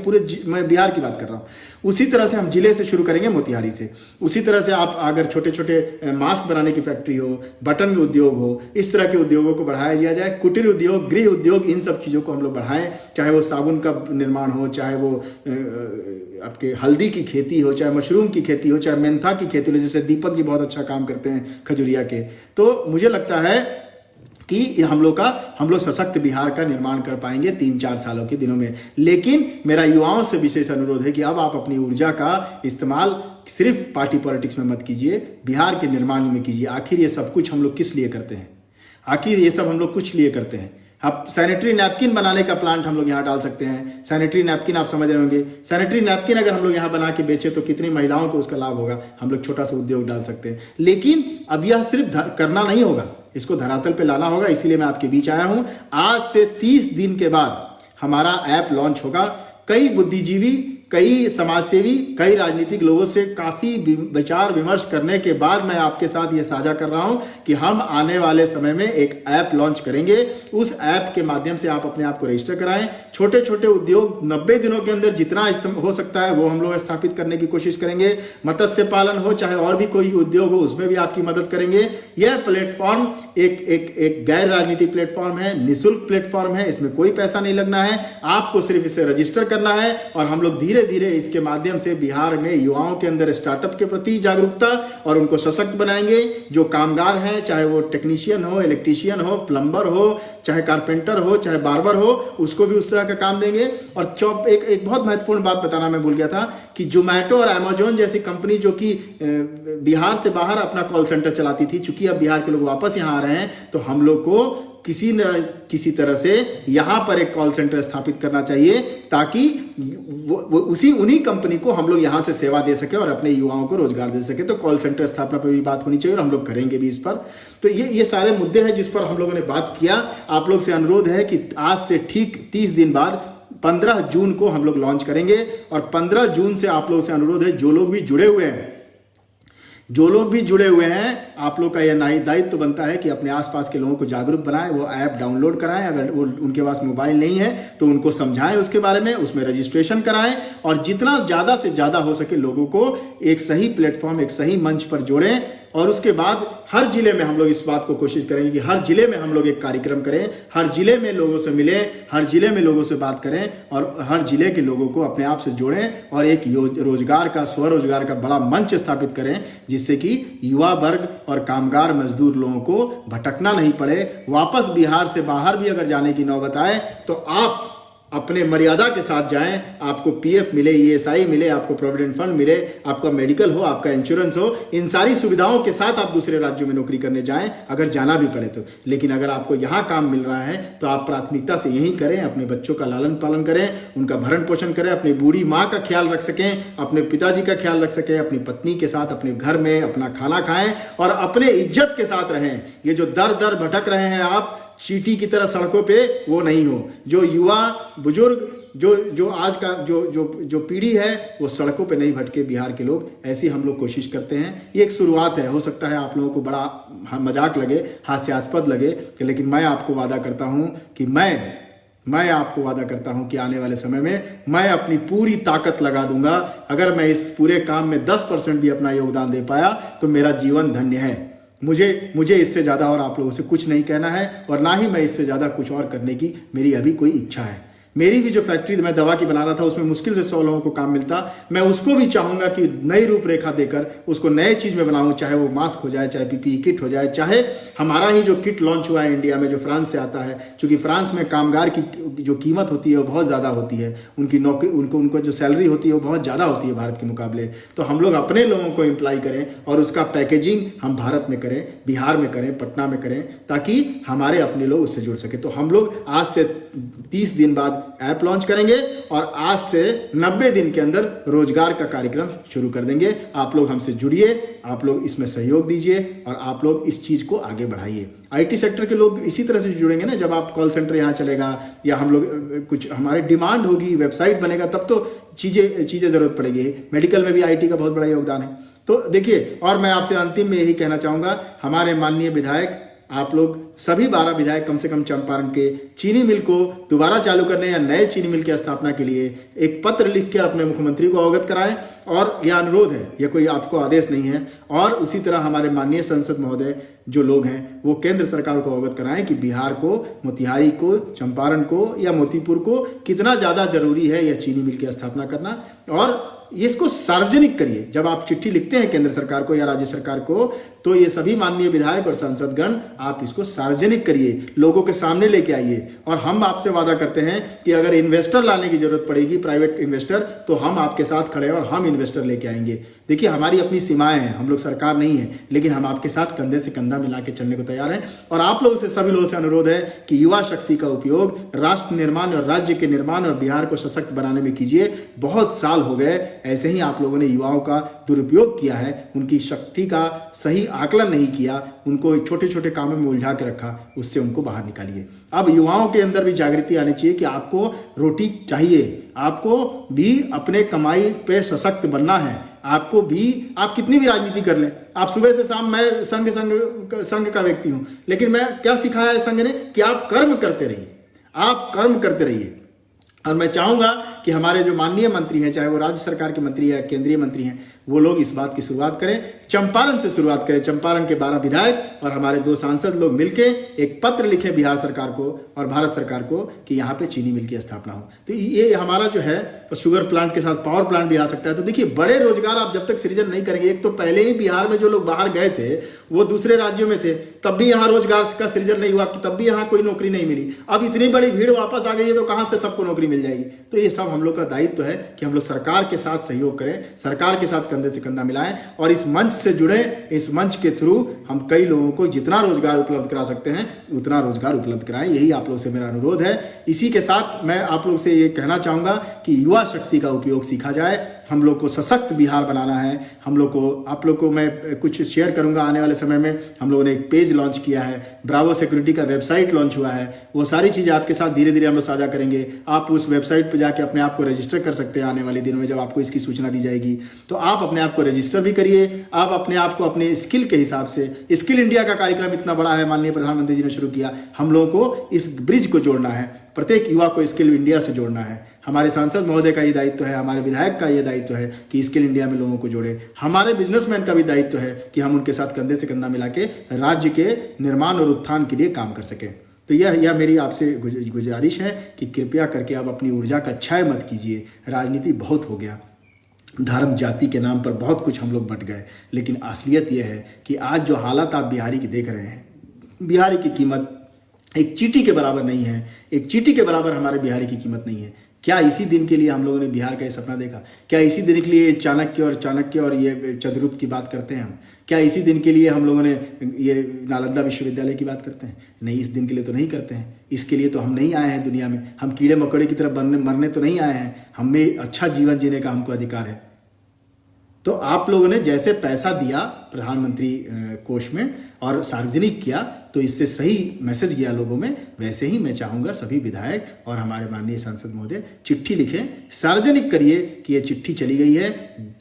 मैं बिहार की बात कर रहा हूँ। उसी तरह से हम जिले से शुरू करेंगे, मोतिहारी से। उसी तरह से आप अगर छोटे छोटे मास्क बनाने की फैक्ट्री हो, बटन उद्योग हो, इस तरह के उद्योगों को बढ़ाया दिया जाए। कुटीर उद्योग, गृह उद्योग, इन सब चीज़ों को हम लोग बढ़ाएं। चाहे वो साबुन का निर्माण हो, चाहे वो आपके हल्दी की खेती हो, चाहे मशरूम की खेती हो, चाहे मेंथा की खेती हो, जैसे दीपक जी बहुत अच्छा काम करते हैं खजुरिया के। तो मुझे लगता है कि हम लोग सशक्त बिहार का निर्माण कर पाएंगे 3-4 सालों के दिनों में। लेकिन मेरा युवाओं से विशेष अनुरोध है कि अब आप अपनी ऊर्जा का इस्तेमाल सिर्फ पार्टी पॉलिटिक्स में मत कीजिए, बिहार के निर्माण में कीजिए। आखिर ये सब कुछ हम लोग किस लिए करते हैं? आखिर ये सब हम लोग कुछ लिए करते हैं? आप सैनिटरी नैपकिन बनाने का प्लांट हम लोग यहाँ डाल सकते हैं। सैनिटरी नैपकिन आप समझ रहे होंगे, सैनिटरी नैपकिन अगर हम लोग यहाँ बना के बेचे तो कितनी महिलाओं को उसका लाभ होगा। हम लोग छोटा सा उद्योग डाल सकते हैं। लेकिन अब यह सिर्फ करना नहीं होगा, इसको धरातल पे लाना होगा। इसीलिए मैं आपके बीच आया हूँ। आज से 30 दिन के बाद हमारा ऐप लॉन्च होगा। कई बुद्धिजीवी, कई समाजसेवी, कई राजनीतिक लोगों से काफ़ी विचार विमर्श करने के बाद मैं आपके साथ ये साझा कर रहा हूँ कि हम आने वाले समय में एक ऐप लॉन्च करेंगे। उस ऐप के माध्यम से आप अपने आप को रजिस्टर कराएं। छोटे छोटे उद्योग 90 दिनों के अंदर जितना हो सकता है वो हम लोग स्थापित करने की कोशिश करेंगे। मत्स्य पालन हो, चाहे और भी कोई उद्योग हो, उसमें भी आपकी मदद करेंगे। यह प्लेटफॉर्म एक गैर राजनीतिक प्लेटफॉर्म है, निःशुल्क प्लेटफॉर्म है। इसमें कोई पैसा नहीं लगना है, आपको सिर्फ इसे रजिस्टर करना है और हम लोग धीरे धीरे इसके माध्यम से बिहार में युवाओं के अंदर स्टार्टअप के प्रति जागरूकता और उनको सशक्त बनाएंगे। जो कामगार हैं, चाहे वो टेक्नीशियन हो, इलेक्ट्रीशियन हो, प्लम्बर हो, चाहे कारपेंटर हो, चाहे बार्बर हो, उसको भी उस तरह का काम देंगे। और एक बहुत महत्वपूर्ण बात बताना मैं भूल गया था कि जोमैटो और अमेजोन जैसी कंपनी जो कि बिहार से बाहर अपना कॉल सेंटर चलाती थी, चूंकि अब बिहार के लोग वापस यहाँ आ रहे हैं, तो हम लोग को किसी न किसी तरह से यहाँ पर एक कॉल सेंटर स्थापित करना चाहिए ताकि उन्हीं कंपनी को हम लोग यहाँ से सेवा दे सके और अपने युवाओं को रोजगार दे सके। तो कॉल सेंटर स्थापना पर भी बात होनी चाहिए और हम लोग करेंगे भी इस पर। तो ये सारे मुद्दे हैं जिस पर हम लोगों ने बात किया। आप लोग से अनुरोध है कि आज से ठीक 30 दिन बाद 15 जून को हम लोग लॉन्च करेंगे और 15 जून से आप लोगों से अनुरोध है, जो लोग भी जुड़े हुए हैं, आप लोग का यह दायित्व बनता है कि अपने आसपास के लोगों को जागरूक बनाएं, वो ऐप डाउनलोड कराएं। अगर वो उनके पास मोबाइल नहीं है तो उनको समझाएं उसके बारे में, उसमें रजिस्ट्रेशन कराएं और जितना ज़्यादा से ज़्यादा हो सके लोगों को एक सही प्लेटफॉर्म, एक सही मंच पर जोड़ें। और उसके बाद हर जिले में हम लोग इस बात को कोशिश करेंगे कि हर जिले में हम लोग एक कार्यक्रम करें, हर जिले में लोगों से मिलें, हर जिले में लोगों से बात करें और हर जिले के लोगों को अपने आप से जोड़ें और एक रोजगार का, स्वरोजगार का बड़ा मंच स्थापित करें, जिससे कि युवा वर्ग और कामगार मजदूर लोगों को भटकना नहीं पड़े। वापस बिहार से बाहर भी अगर जाने की नौबत आए तो आप अपने मर्यादा के साथ जाएं, आपको पीएफ मिले, ईएसआई मिले, आपको प्रोविडेंट फंड मिले, आपका मेडिकल हो, आपका इंश्योरेंस हो, इन सारी सुविधाओं के साथ आप दूसरे राज्यों में नौकरी करने जाएं अगर जाना भी पड़े तो। लेकिन अगर आपको यहाँ काम मिल रहा है तो आप प्राथमिकता से यही करें, अपने बच्चों का लालन पालन करें, उनका भरण पोषण करें, अपनी बूढ़ी माँ का ख्याल रख सकें, अपने पिताजी का ख्याल रख सकें, अपनी पत्नी के साथ अपने घर में अपना खाना खाएं और अपने इज्जत के साथ रहें। ये जो दर दर भटक रहे हैं आप चींटी की तरह सड़कों पे, वो नहीं हो। जो युवा बुजुर्ग जो आज का जो पीढ़ी है वो सड़कों पे नहीं भटके बिहार के लोग, ऐसी हम लोग कोशिश करते हैं। ये एक शुरुआत है, हो सकता है आप लोगों को बड़ा मजाक लगे, हास्यास्पद लगे, लेकिन मैं आपको वादा करता हूं कि मैं आपको वादा करता हूं कि आने वाले समय में मैं अपनी पूरी ताकत लगा दूंगा। अगर मैं इस पूरे काम में 10% भी अपना योगदान दे पाया तो मेरा जीवन धन्य है। मुझे इससे ज़्यादा और आप लोगों से कुछ नहीं कहना है और ना ही मैं इससे ज़्यादा कुछ और करने की मेरी अभी कोई इच्छा है। मेरी भी जो फैक्ट्री मैं दवा की बना रहा था उसमें मुश्किल से 100 लोगों को काम मिलता, मैं उसको भी चाहूँगा कि नई रूपरेखा देकर उसको नए चीज़ में बनाऊँ, चाहे वो मास्क हो जाए, चाहे पीपीई किट हो जाए, चाहे हमारा ही जो किट लॉन्च हुआ है इंडिया में जो फ्रांस से आता है, क्योंकि फ्रांस में कामगार की जो कीमत होती है वो बहुत ज़्यादा होती है, उनकी नौकरी उनको जो सैलरी होती है वो बहुत ज़्यादा होती है भारत के मुकाबले। तो हम लोग अपने लोगों को एम्प्लॉय करें और उसका पैकेजिंग हम भारत में करें, बिहार में करें, पटना में करें, ताकि हमारे अपने लोग उससे जुड़ सके। तो हम लोग आज से 30 दिन बाद ऐप लॉन्च करेंगे और आज से 90 दिन के अंदर रोजगार का कार्यक्रम शुरू कर देंगे। आप लोग हमसे जुड़िए, आप लोग इसमें सहयोग दीजिए और आप लोग इस चीज़ को आगे बढ़ाइए। आईटी सेक्टर के लोग इसी तरह से जुड़ेंगे ना, जब आप कॉल सेंटर यहाँ चलेगा या हम लोग कुछ हमारे डिमांड होगी, वेबसाइट बनेगा, तब तो चीज़ें ज़रूरत पड़ेगी। मेडिकल में भी आईटी का बहुत बड़ा योगदान है। तो देखिए, और मैं आपसे अंतिम में यही कहना चाहूँगा, हमारे माननीय विधायक, आप लोग सभी 12 विधायक कम से कम चंपारण के चीनी मिल को दोबारा चालू करने या नए चीनी मिल की स्थापना के लिए एक पत्र लिख कर अपने मुख्यमंत्री को अवगत कराएं। और यह अनुरोध है, यह कोई आपको आदेश नहीं है। और उसी तरह हमारे माननीय संसद महोदय जो लोग हैं वो केंद्र सरकार को अवगत कराएं कि बिहार को, मोतिहारी को, चंपारण को या मोतीपुर को कितना ज़्यादा जरूरी है यह चीनी मिल की स्थापना करना। और इसको सार्वजनिक करिए। जब आप चिट्ठी लिखते हैं केंद्र सरकार को या राज्य सरकार को, तो ये सभी माननीय विधायक और सांसदगण आप इसको सार्वजनिक करिए, लोगों के सामने लेके आइए। और हम आपसे वादा करते हैं कि अगर इन्वेस्टर लाने की जरूरत पड़ेगी, प्राइवेट इन्वेस्टर, तो हम आपके साथ खड़े हैं और हम इन्वेस्टर लेके आएंगे। देखिए, हमारी अपनी सीमाएं हैं, हम लोग सरकार नहीं है, लेकिन हम आपके साथ कंधे से कंधा मिला के चलने को तैयार हैं। और आप लोगों से, सभी लोगों से अनुरोध है कि युवा शक्ति का उपयोग राष्ट्र निर्माण और राज्य के निर्माण और बिहार को सशक्त बनाने में कीजिए। बहुत साल हो गए ऐसे ही आप लोगों ने युवाओं का दुरुपयोग किया है, उनकी शक्ति का सही आकलन नहीं किया, उनको छोटे छोटे कामों में उलझा के रखा, उससे उनको बाहर निकालिए। अब युवाओं के अंदर भी जागृति आनी चाहिए कि आपको रोटी चाहिए, आपको भी अपने कमाई पे सशक्त बनना है। आपको भी, आप कितनी भी राजनीति कर लें, आप सुबह से शाम, मैं संघ का व्यक्ति हूं, लेकिन मैं क्या सिखाया है संघ ने कि आप कर्म करते रहिए, आप कर्म करते रहिए। और मैं चाहूंगा कि हमारे जो माननीय मंत्री हैं, चाहे वो राज्य सरकार के मंत्री है, केंद्रीय मंत्री हैं, वो लोग इस बात की शुरुआत करें, चंपारण से शुरुआत करें। चंपारण के 12 विधायक और हमारे 2 सांसद लोग मिलके एक पत्र लिखें बिहार सरकार को और भारत सरकार को कि यहाँ पे चीनी मिल की स्थापना हो। तो ये हमारा जो है शुगर प्लांट के साथ पावर प्लांट भी आ सकता है। तो देखिए, बड़े रोजगार आप जब तक सृजन नहीं करेंगे, एक तो पहले ही बिहार में जो लोग बाहर गए थे वो दूसरे राज्यों में थे, तब भी यहाँ रोजगार का सृजन नहीं हुआ, तब भी यहाँ कोई नौकरी नहीं मिली। अब इतनी बड़ी भीड़ वापस आ गई है तो कहाँ से सबको नौकरी मिल जाएगी। तो ये सब हम लोग का दायित्व है कि हम लोग सरकार के साथ सहयोग करें, सरकार के साथ कंधे से कंधा मिलाएं और इस मंच से जुड़े। इस मंच के थ्रू हम कई लोगों को जितना रोजगार उपलब्ध करा सकते हैं उतना रोजगार उपलब्ध कराएं, यही आप लोग से मेरा अनुरोध है। इसी के साथ मैं आप लोग से ये कहना चाहूँगा कि युवा शक्ति का उपयोग सीखा जाए। हम लोग को सशक्त बिहार बनाना है। हम लोग को, आप लोग को मैं कुछ शेयर करूंगा आने वाले समय में। हम लोगों ने एक पेज लॉन्च किया है, ब्रावो सिक्योरिटी का वेबसाइट लॉन्च हुआ है, वो सारी चीज़ें आपके साथ धीरे धीरे हम लोग साझा करेंगे। आप उस वेबसाइट पर जाके अपने आप को रजिस्टर कर सकते हैं। आने वाले दिनों में जब आपको इसकी सूचना दी जाएगी तो आप अपने आप को रजिस्टर भी करिए। आप अपने आप को अपने स्किल के हिसाब से, स्किल इंडिया का कार्यक्रम इतना बड़ा है, माननीय प्रधानमंत्री जी ने शुरू किया। हम लोगों को इस ब्रिज को जोड़ना है, प्रत्येक युवा को स्किल इंडिया से जोड़ना है। हमारे सांसद महोदय का ये दायित्व है, हमारे विधायक का ये दायित्व है कि स्किल इंडिया में लोगों को जोड़े। हमारे बिजनेसमैन का भी दायित्व है कि हम उनके साथ कंधे से कंधा मिला के राज्य के निर्माण और उत्थान के लिए काम कर सकें। तो यह मेरी आपसे गुजारिश है कि कृपया करके आप अपनी ऊर्जा का क्षय मत कीजिए। राजनीति बहुत हो गया, धर्म जाति के नाम पर बहुत कुछ हम लोग बंट गए, लेकिन असलियत यह है कि आज जो हालात आप बिहारी की देख रहे हैं, बिहारी की कीमत एक चींटी के बराबर नहीं है। एक चींटी के बराबर हमारे बिहारी की कीमत नहीं है। क्या इसी दिन के लिए हम लोगों ने बिहार का ये सपना देखा? क्या इसी दिन के लिए चाणक्य और ये चंद्रगुप्त की बात करते हैं हम? क्या इसी दिन के लिए हम लोगों ने ये नालंदा विश्वविद्यालय की बात करते हैं? नहीं, इस दिन के लिए तो नहीं करते हैं। इसके लिए तो हम नहीं आए हैं दुनिया में। हम कीड़े मकोड़े की तरह मरने तो नहीं आए हैं। हमें अच्छा जीवन जीने का हमको अधिकार है। तो आप लोगों ने जैसे पैसा दिया प्रधानमंत्री कोष में और सार्वजनिक किया, तो इससे सही मैसेज गया लोगों में, वैसे ही मैं चाहूँगा सभी विधायक और हमारे माननीय सांसद महोदय चिट्ठी लिखें, सार्वजनिक करिए कि ये चिट्ठी चली गई है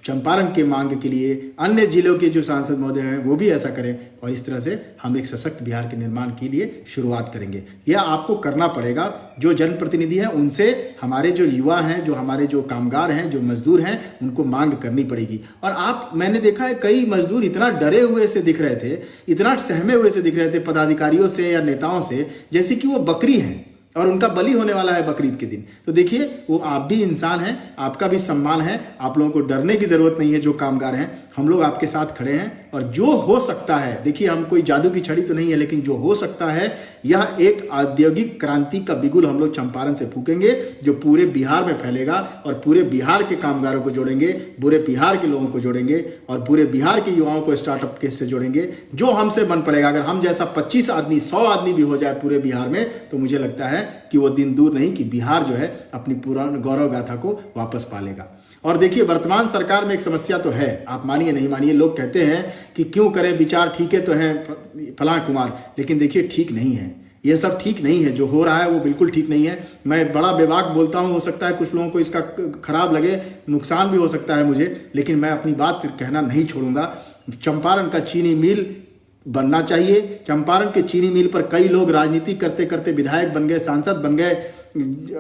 चंपारण के मांग के लिए। अन्य जिलों के जो सांसद महोदय हैं वो भी ऐसा करें और इस तरह से हम एक सशक्त बिहार के निर्माण के लिए शुरुआत करेंगे। यह आपको करना पड़ेगा। जो जनप्रतिनिधि हैं उनसे हमारे जो युवा हैं, जो हमारे जो कामगार हैं, जो मजदूर हैं, उनको मांग करनी पड़ेगी। और मैंने देखा है कई मजदूर इतना डरे हुए से दिख रहे थे, इतना सहमे हुए से दिख रहे थे पदाधिकारियों से या नेताओं से, जैसे कि वो बकरी हैं और उनका बलि होने वाला है बकरीद के दिन। तो देखिए, वो आप भी इंसान हैं, आपका भी सम्मान है, आप लोगों को डरने की जरूरत नहीं है। जो कामगार हैं, हम लोग आपके साथ खड़े हैं और जो हो सकता है, देखिए हम कोई जादू की छड़ी तो नहीं है, लेकिन जो हो सकता है, यह एक औद्योगिक क्रांति का बिगुल हम लोग चंपारण से फूकेंगे, जो पूरे बिहार में फैलेगा और पूरे बिहार के कामगारों को जोड़ेंगे, पूरे बिहार के लोगों को जोड़ेंगे और पूरे बिहार के युवाओं को स्टार्टअप के से जोड़ेंगे। जो हमसे बन पड़ेगा, अगर हम जैसा 25 आदमी 100 आदमी भी हो जाए पूरे बिहार में, तो मुझे लगता है कि वो दिन दूर नहीं कि बिहार जो है अपनी पुरानी गौरव गाथा को वापस पालेगा। और देखिए, वर्तमान सरकार में एक समस्या तो है, आप मानिए नहीं मानिए, लोग कहते हैं कि क्यों करें, विचार ठीक है तो हैं फलां कुमार, लेकिन देखिए ठीक नहीं है, ये सब ठीक नहीं है। जो हो रहा है वो बिल्कुल ठीक नहीं है। मैं बड़ा बेबाक बोलता हूँ, हो सकता है कुछ लोगों को इसका खराब लगे, नुकसान भी हो सकता है मुझे, लेकिन मैं अपनी बात कहना नहीं छोड़ूंगा। चंपारण का चीनी मिल बनना चाहिए। चंपारण के चीनी मिल पर कई लोग राजनीति करते करते विधायक बन गए, सांसद बन गए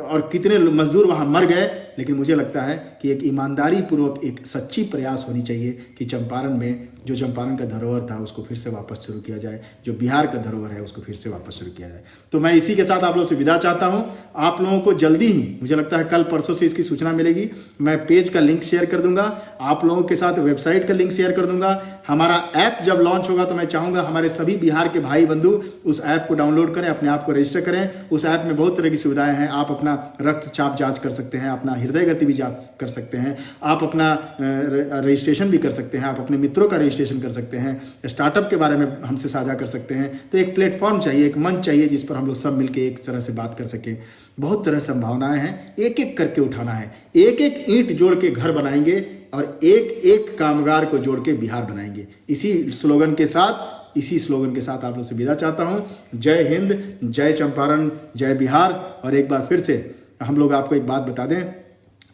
और कितने मजदूर वहां मर गए, लेकिन मुझे लगता है कि एक ईमानदारी पूर्वक एक सच्ची प्रयास होनी चाहिए कि चंपारण में जो चंपारण का धरोहर था उसको फिर से वापस शुरू किया जाए, जो बिहार का धरोहर है उसको फिर से वापस शुरू किया जाए। तो मैं इसी के साथ आप लोगों से विदा चाहता हूं। आप लोगों को जल्दी ही, मुझे लगता है कल परसों से इसकी सूचना मिलेगी। मैं पेज का लिंक शेयर कर दूंगा, आप लोगों के साथ वेबसाइट का लिंक शेयर कर दूंगा। हमारा ऐप जब लॉन्च होगा तो मैं चाहूँगा हमारे सभी बिहार के भाई बंधु उस ऐप को डाउनलोड करें, अपने आप को रजिस्टर करें। उस ऐप में बहुत तरह की सुविधाएं हैं। आप अपना रक्तचाप जांच कर सकते हैं, अपना हृदय गति भी जांच कर सकते हैं, आप अपना रजिस्ट्रेशन भी कर सकते हैं, आप अपने मित्रों का रजिस्ट्रेशन कर सकते हैं, स्टार्टअप के बारे में हमसे साझा कर सकते हैं। तो एक प्लेटफॉर्म चाहिए, एक मंच चाहिए जिस पर हम लोग सब मिलकर एक तरह से बात कर सकें। बहुत तरह संभावनाएं हैं, एक एक करके उठाना है। एक एक ईंट जोड़ के घर बनाएंगे और एक एक कामगार को जोड़ के बिहार बनाएंगे। इसी स्लोगन के साथ आप लोग से विदा चाहता हूं। जय हिंद, जय चंपारण, जय बिहार। और एक बार फिर से हम लोग आपको एक बात बता दें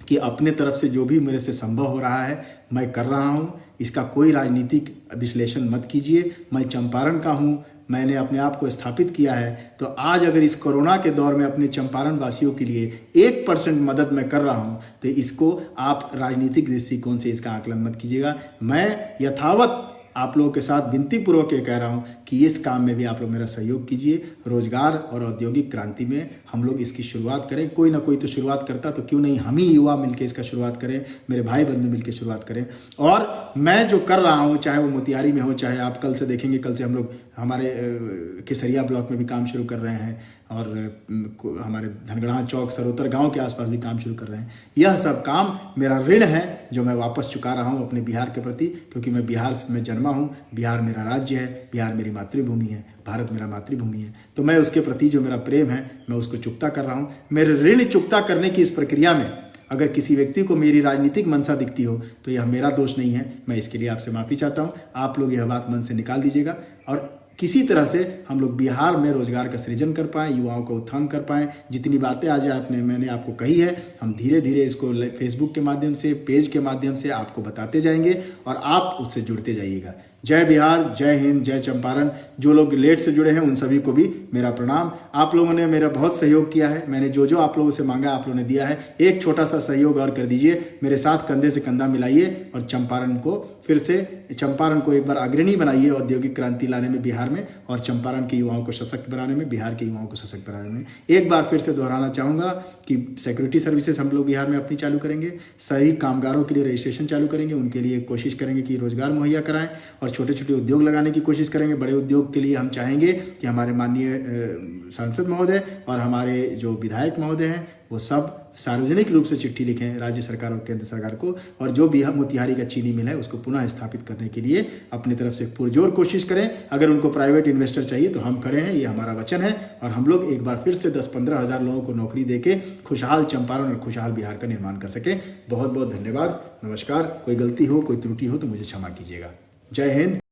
कि अपने तरफ से जो भी मेरे से संभव हो रहा है मैं कर रहा हूं। इसका कोई राजनीतिक विश्लेषण मत कीजिए। मैं चंपारण का हूं, मैंने अपने आप को स्थापित किया है। तो आज अगर इस कोरोना के दौर में अपने चंपारण वासियों के लिए 1% मदद मैं कर रहा हूं, तो इसको आप राजनीतिक दृष्टिकोण से इसका आकलन मत कीजिएगा। मैं यथावत आप लोगों के साथ विनती पूर्वक ये कह रहा हूँ कि इस काम में भी आप लोग मेरा सहयोग कीजिए। रोजगार और औद्योगिक क्रांति में हम लोग इसकी शुरुआत करें। कोई ना कोई तो शुरुआत करता, तो क्यों नहीं हम ही युवा मिलकर इसका शुरुआत करें, मेरे भाई बंधु मिलकर शुरुआत करें। और मैं जो कर रहा हूँ, चाहे वो मोतिहारी में हो, चाहे आप कल से देखेंगे, कल से हम लोग हमारे केसरिया ब्लॉक में भी काम शुरू कर रहे हैं और हमारे धनगढ़ा चौक सरोतर गांव के आसपास भी काम शुरू कर रहे हैं। यह सब काम मेरा ऋण है जो मैं वापस चुका रहा हूं अपने बिहार के प्रति, क्योंकि मैं बिहार में जन्मा हूं, बिहार मेरा राज्य है, बिहार मेरी मातृभूमि है, भारत मेरा मातृभूमि है। तो मैं उसके प्रति जो मेरा प्रेम है मैं उसको चुकता कर रहा हूँ। मेरे ऋण चुकता करने की इस प्रक्रिया में अगर किसी व्यक्ति को मेरी राजनीतिक मंशा दिखती हो तो यह मेरा दोष नहीं है। मैं इसके लिए आपसे माफ़ी चाहता हूँ। आप लोग यह बात मन से निकाल दीजिएगा और किसी तरह से हम लोग बिहार में रोजगार का सृजन कर पाएँ, युवाओं का उत्थान कर पाएँ। जितनी बातें आज मैंने आपको कही है, हम धीरे धीरे इसको फेसबुक के माध्यम से, पेज के माध्यम से आपको बताते जाएंगे और आप उससे जुड़ते जाइएगा। जय बिहार, जय हिंद, जय चंपारण। जो लोग लेट से जुड़े हैं उन सभी को भी मेरा प्रणाम। आप लोगों ने मेरा बहुत सहयोग किया है। मैंने जो आप लोगों से मांगा आप लोगों ने दिया है। एक छोटा सा सहयोग और कर दीजिए, मेरे साथ कंधे से कंधा मिलाइए और चंपारण को एक बार अग्रणी बनाइए औद्योगिक क्रांति लाने में बिहार में, और चंपारण के युवाओं को सशक्त बनाने में, बिहार के युवाओं को सशक्त बनाने में। एक बार फिर से दोहराना चाहूँगा कि सिक्योरिटी सर्विसेज हम लोग बिहार में अपनी चालू करेंगे। सही कामगारों के लिए रजिस्ट्रेशन चालू करेंगे, उनके लिए कोशिश करेंगे कि रोजगार मुहैया कराएं। और छोटे छोटे उद्योग लगाने की कोशिश करेंगे। बड़े उद्योग के लिए हम चाहेंगे कि हमारे माननीय सांसद महोदय और हमारे जो विधायक महोदय हैं वो सब सार्वजनिक रूप से चिट्ठी लिखें राज्य सरकार और केंद्र सरकार को, और जो भी मोतिहारी का चीनी मिल है उसको पुनः स्थापित करने के लिए अपनी तरफ से पुरजोर कोशिश करें। अगर उनको प्राइवेट इन्वेस्टर चाहिए तो हम खड़े हैं, ये हमारा वचन है, और हम लोग एक बार फिर से 10-15 हज़ार लोगों को नौकरी देके खुशहाल चंपारण और खुशहाल बिहार का निर्माण कर सकें। बहुत बहुत धन्यवाद, नमस्कार। कोई गलती हो, कोई त्रुटि हो तो मुझे क्षमा कीजिएगा। जय हिंद।